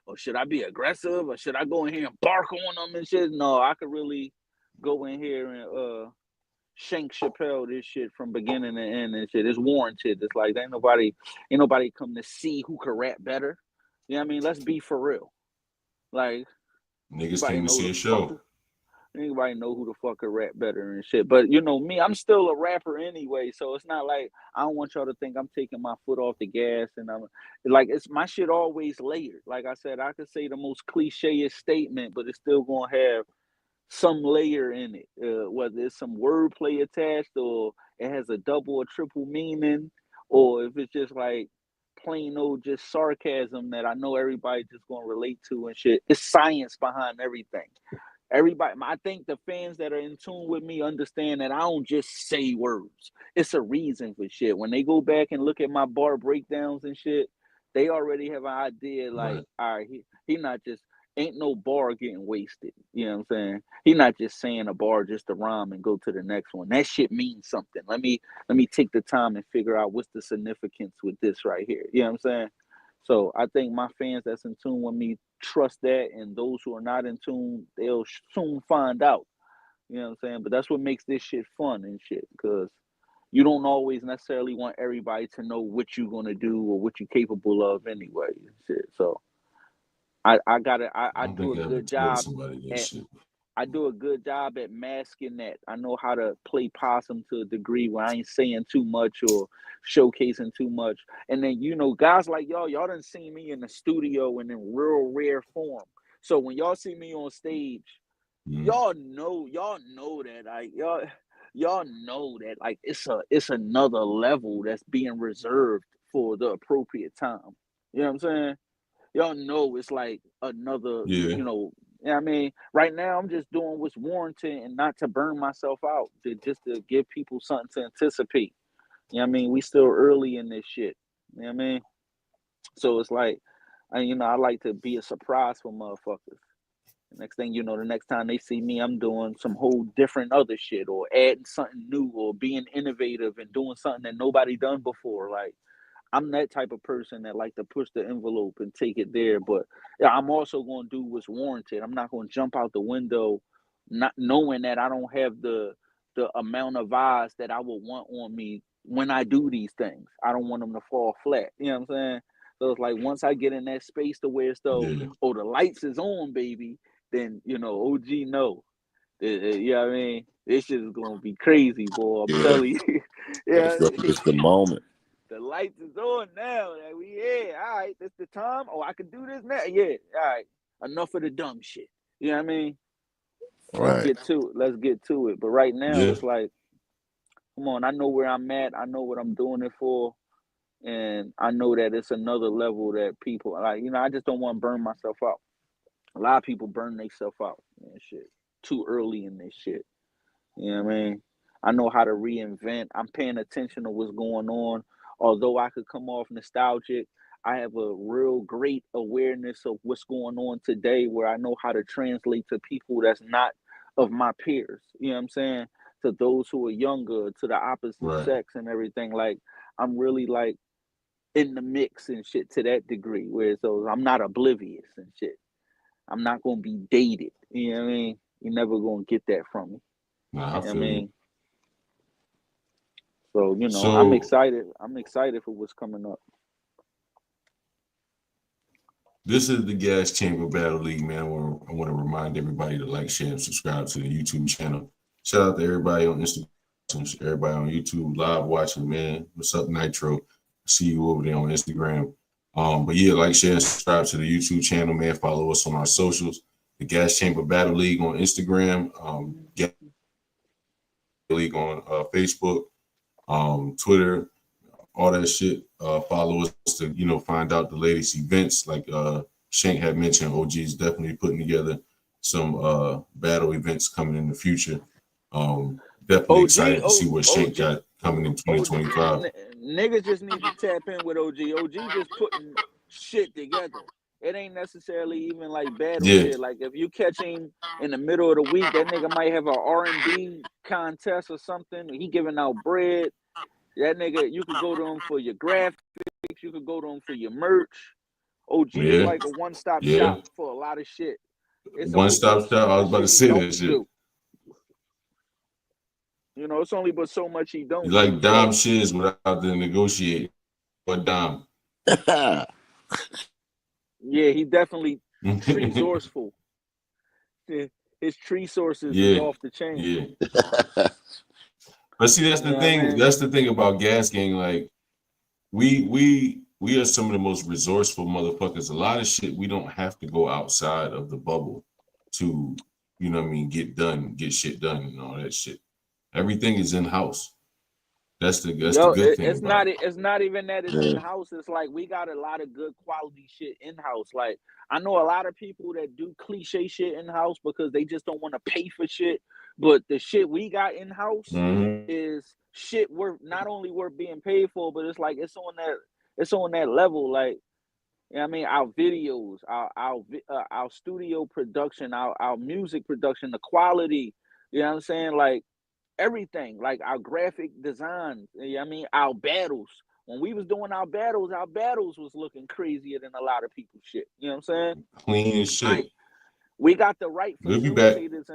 or should I be aggressive or should I go in here and bark on them and shit? No, I could really go in here and Shankk Chappelle this shit from beginning to end and shit. It's warranted. It's like ain't nobody come to see who can rap better. You know what I mean? Let's be for real. Like niggas came to see a show. Anybody know who the fuck can rap better and shit. But me, I'm still a rapper anyway, so it's not like I don't want y'all to think I'm taking my foot off the gas and I'm like it's my shit always layered. Like I said, I could say the most cliche statement, but it's still gonna have some layer in it, whether it's some wordplay attached or it has a double or triple meaning, or if it's just like plain old just sarcasm that I know everybody just gonna relate to and shit. It's science behind everything. Everybody, I think the fans that are in tune with me understand that I don't just say words. It's a reason for shit. When they go back and look at my bar breakdowns and shit, they already have an idea like, all right, he not just ain't no bar getting wasted. You know what I'm saying? He not just saying a bar just to rhyme and go to the next one. That shit means something. Let me take the time and figure out what's the significance with this right here. You know what I'm saying? So I think my fans that's in tune with me trust that, and those who are not in tune, they'll soon find out. You know what I'm saying? But that's what makes this shit fun and shit, because you don't always necessarily want everybody to know what you're gonna do or what you're capable of anyway. Shit. So I do a good job I do a good job at masking that. I know how to play possum to a degree where I ain't saying too much or showcasing too much. And then, guys like y'all done seen me in the studio and in real rare form. So when y'all see me on stage, y'all know that y'all know that like it's another level that's being reserved for the appropriate time. You know what I'm saying? Y'all know it's like another, I mean, right now I'm just doing what's warranted and not to burn myself out, just to give people something to anticipate. You know what I mean? We still early in this shit. You know what I mean? So it's like, I like to be a surprise for motherfuckers. The next thing you know, the next time they see me, I'm doing some whole different other shit or adding something new or being innovative and doing something that nobody done before. Like, I'm that type of person that like to push the envelope and take it there. But yeah, I'm also going to do what's warranted. I'm not going to jump out the window, not knowing that I don't have the amount of eyes that I would want on me when I do these things. I don't want them to fall flat. You know what I'm saying? So it's like once I get in that space to where it's though, oh, the lights is on, baby, then OG know. You know what I mean? This shit is gonna be crazy, boy. I'm telling you. Yeah, It's the moment. the lights is on now. Like we all right, this the time. Oh, I can do this now. Yeah, all right. Enough of the dumb shit. You know what I mean? Let's get to it. But right now it's like, come on, I know where I'm at, I know what I'm doing it for, and I know that it's another level that people like, I just don't want to burn myself out. A lot of people burn themselves out and shit too early in this shit. You know what I mean? I know how to reinvent. I'm paying attention to what's going on. Although I could come off nostalgic, I have a real great awareness of what's going on today where I know how to translate to people that's not of my peers. You know what I'm saying? To those who are younger, to the opposite sex and everything. Like, I'm really like in the mix and shit to that degree where so I'm not oblivious and shit. I'm not going to be dated. You know what I mean? You're never going to get that from me. Nah, I feel you. So, I'm excited. I'm excited for what's coming up. This is the Gas Chamber Battle League, man. I want to remind everybody to like, share, and subscribe to the YouTube channel. Shout out to everybody on Instagram, everybody on YouTube, live watching, man. What's up, Nitro? See you over there on Instagram. But yeah, like, share, and subscribe to the YouTube channel, man. Follow us on our socials. The Gas Chamber Battle League on Instagram, Gas League on Facebook, Twitter, all that shit. Follow us to, find out the latest events. Like Shankk had mentioned, OG is definitely putting together some battle events coming in the future. Definitely excited to see what Shankk got coming in 2025. Niggas just need to tap in with OG. OG just putting shit together. It ain't necessarily even like battle shit. Like if you catch him in the middle of the week, that nigga might have a R&B contest or something. He giving out bread. That nigga, you could go to him for your graphics. You could go to him for your merch. OG is like a one-stop shop for a lot of shit. It's One-stop shop. I was about to say that shit. It's only but so much he don't do. Like Dom so. Shiz without the negotiate. But Dom. Yeah, he definitely resourceful. His tree sources is off the chain. Yeah. But see, that's the thing. Man. That's the thing about Gas Gang. Like, we are some of the most resourceful motherfuckers. A lot of shit we don't have to go outside of the bubble to, get shit done and all that shit. Everything is in house. That's the good thing. It's not even that it's in house. It's like we got a lot of good quality shit in house. Like I know a lot of people that do cliche shit in house because they just don't want to pay for shit. But the shit we got in house is shit worth not only worth being paid for, but it's like it's on that level. Like, I mean, our videos, our studio production, our music production, the quality. You know what I'm saying? Like. Everything, like our graphic design, our battles. When we was doing our battles was looking crazier than a lot of people's shit. You know what I'm saying? Clean as shit. We got the right facilitators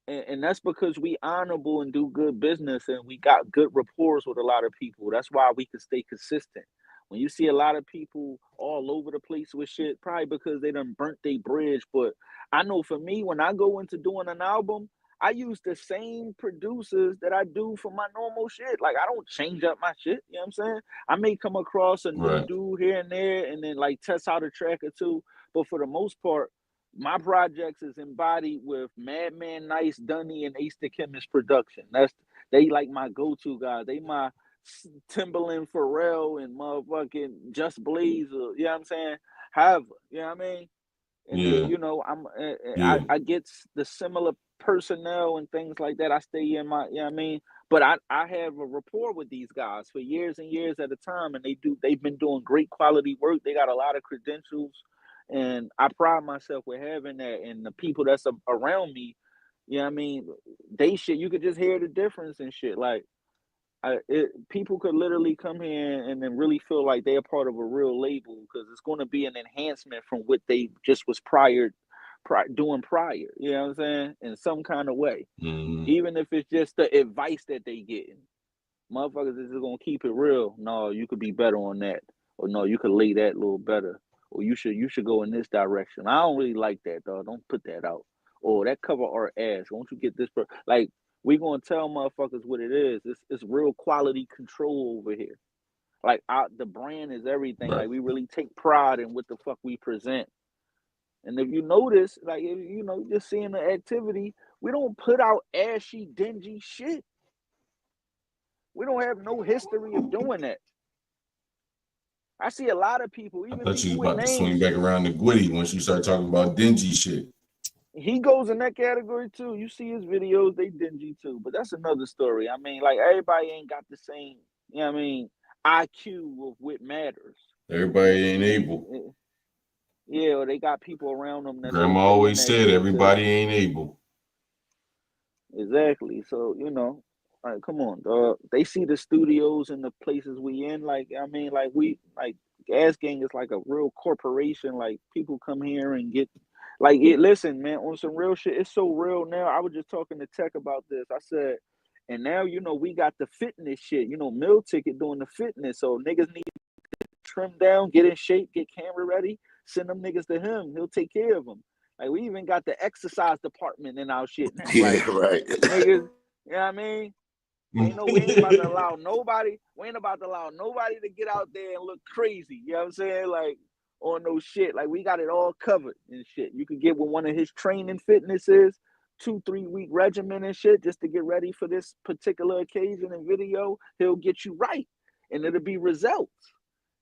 and that's because we honorable and do good business and we got good rapport with a lot of people. That's why we can stay consistent. When you see a lot of people all over the place with shit, probably because they done burnt their bridge. But I know for me, when I go into doing an album, I use the same producers that I do for my normal shit. Like, I don't change up my shit. You know what I'm saying? I may come across a new dude here and there and then, like, test out a track or two. But for the most part, my projects is embodied with Madman Nice, Dunny, and Ace the Chemist production. They like my go-to guys. They my Timberland Pharrell and motherfucking Just Blaze. You know what I'm saying? However, you know what I mean? And then, I get the similar personnel and things like that. I stay in my, but I have a rapport with these guys for years and years at a time, and they've been doing great quality work. They got a lot of credentials, and I pride myself with having that. And the people that's around me, they shit, you could just hear the difference and shit. Like, People could literally come here and then really feel like they're part of a real label because it's going to be an enhancement from what they just was doing prior. You know what I'm saying? In some kind of way, even if it's just the advice that they getting. Motherfuckers is just gonna keep it real. No, you could be better on that, or no, you could lay that a little better, or you should go in this direction. I don't really like that, dog. Don't put that out. Or that cover art ass. Won't you get this? Like we gonna tell motherfuckers what it is. It's real quality control over here. Like the brand is everything. Right. Like we really take pride in what the fuck we present. And if you notice, like if, you know, just seeing the activity, we don't put out ashy, dingy shit. We don't have no history of doing that. I see a lot of people, I even thought you people was with about to names. swing back around to Gwitty once you start talking about dingy shit. He goes in that category too. You see his videos, they dingy too. But that's another story. I mean, like everybody ain't got the same, you know what I mean, IQ of what matters. Everybody ain't able. Yeah, or they got people around them that's Grandma okay always in that said shit everybody too. ain't able. Exactly. So, you know, like, come on, dog. They see the studios and the places we in. Like, I mean, like Gas Gang is like a real corporation. Like, people come here and get, like, listen, man, on some real shit. It's so real now. I was just talking to Tech about this. I said, and now, you know, we got the fitness shit. You know, Meal Ticket doing the fitness. So niggas need to trim down, get in shape, get camera ready, send them niggas to him. He'll take care of them. Like, we even got the exercise department in our shit now. Yeah, Like, right. niggas, you know what I mean? We ain't about to allow nobody to get out there and look crazy. You know what I'm saying? Like, on no shit. Like, we got it all covered and shit. You could get with one of his training fitnesses, 2-3 week regimen and shit, just to get ready for this particular occasion and video. He'll get you right. And it'll be results.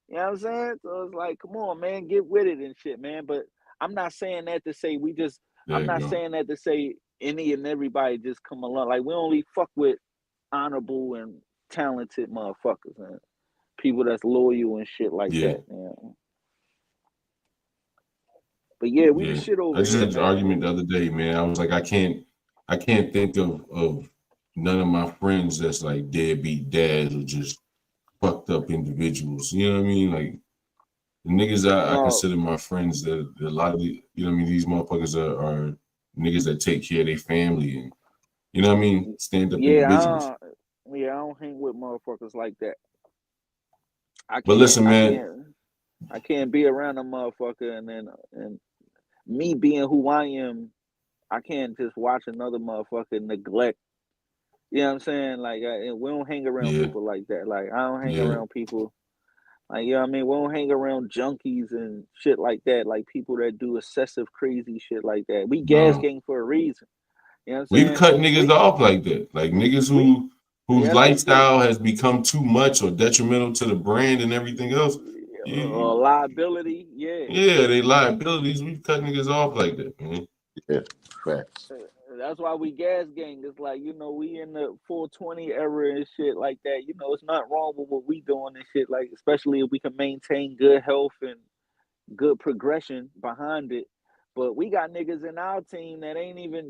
You know what I'm saying? So it's like, come on, man, get with it and shit, man. But I'm not saying that to say saying that to say any and everybody just come along. Like, we only fuck with honorable and talented motherfuckers and people that's loyal and shit like that, man. But yeah, we the shit over I just here, had an man. argument the other day, man. I was like, I can't think of none of my friends that's like deadbeat dads or just fucked up individuals. You know what I mean? Like the niggas I consider my friends, that a lot of the, you know what I mean, these motherfuckers are niggas that take care of their family and, you know what I mean, stand up individuals. I don't hang with motherfuckers like that. But listen, man, I can't be around a motherfucker and me being who I am, I can't just watch another motherfucker neglect. You know what I'm saying? Like, we don't hang around people like that. Like, I don't hang around people. Like, you know what I mean? We don't hang around junkies and shit like that. Like, people that do excessive, crazy shit like that. We Gas Gang for a reason. You know what I'm saying? We've cut niggas off like that. Like, niggas whose lifestyle has become too much or detrimental to the brand and everything else. Liability, yeah. Yeah, they liabilities. We've cut niggas off like that, man. Yeah, facts. That's why we Gas Gang. It's like, you know, we in the 420 era and shit like that. You know, it's not wrong with what we doing and shit, like, especially if we can maintain good health and good progression behind it. But we got niggas in our team that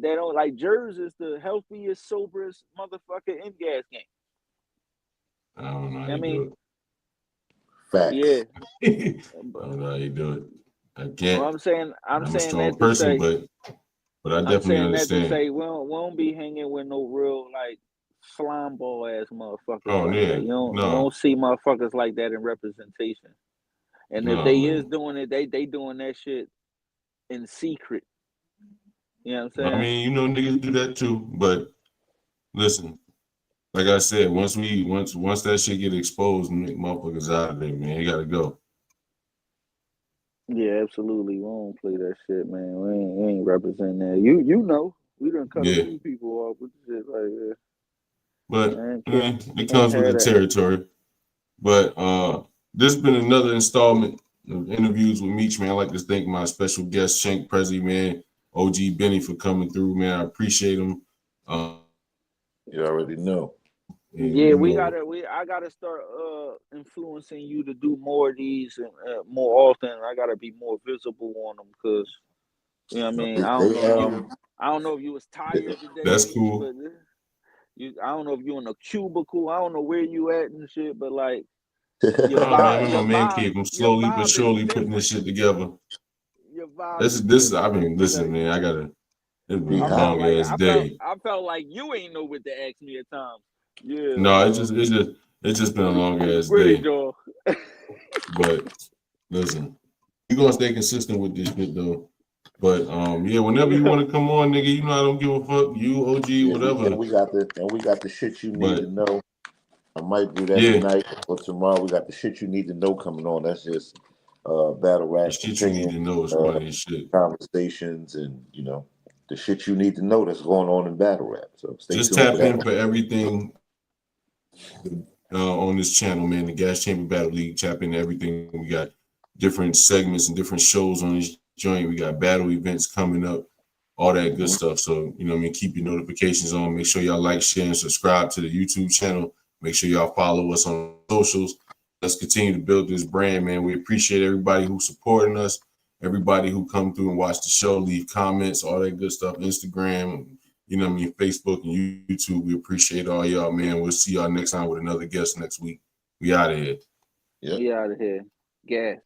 don't like. Jers is the healthiest, soberest motherfucker in Gas Gang. I don't know how I you mean, do it. Facts. Yeah. I don't know how you do it. I can't. Well, I'm saying a strong person, but I definitely understand. That to say we don't be hanging with no real like slime ball ass motherfuckers that. You don't see motherfuckers like that in representation. And if they is doing it, they doing that shit in secret. You know what I'm saying? I mean, you know, niggas do that too. But listen, like I said, once that shit get exposed and make motherfuckers out of there, man, you gotta go. Yeah, absolutely. We don't play that shit, man. We ain't representing that. You know, we done cut a few people off with shit like that. But it comes with the territory. But this has been another installment of interviews with Meech, man. I'd like to thank my special guest, Shankk, Prezzy, man, OG Benny, for coming through, man. I appreciate him. You already know. Yeah, I gotta start influencing you to do more of these more often. I gotta be more visible on them because, you know what I mean. I don't know if you was tired today. That's cool. But I don't know if you in a cubicle. I don't know where you at and shit, but like your Oh man, I'm vibe, in your my man vibe, cave. I'm your slowly but vibe is surely putting different. this shit together. Your vibe This is is this. I different. Let mean, me tell listen, you. man. It's been Be a I hot. felt long like ass day. I felt like you ain't know what to ask me at times. Yeah, No, it's just been a long ass where they day. go? But listen, we gonna stay consistent with this shit though. But yeah, whenever you want to come on, nigga, you know I don't give a fuck. You OG, Yeah, whatever. we got the shit you need But to know. I might do that yeah, tonight or tomorrow. We got the shit you need to know coming on. That's just battle the rap shit you need opinion, to know is funny as shit. conversations, and the shit you need to know that's going on in battle rap. So stay Just tuned for tap in that. for everything on this channel, man. The Gas Chamber Battle League. Tap into everything. We got different segments and different shows on this joint. We got battle events coming up, all that good stuff. So, you know what I mean? Keep your notifications on. Make sure y'all like, share, and subscribe to the YouTube channel. Make sure y'all follow us on socials. Let's continue to build this brand, man. We appreciate everybody who's supporting us, everybody who come through and watch the show, leave comments, all that good stuff. Instagram, you know what I mean, Facebook and YouTube. We appreciate all y'all, man. We'll see y'all next time with another guest next week. We out of here. Yep. We out of here. Gas.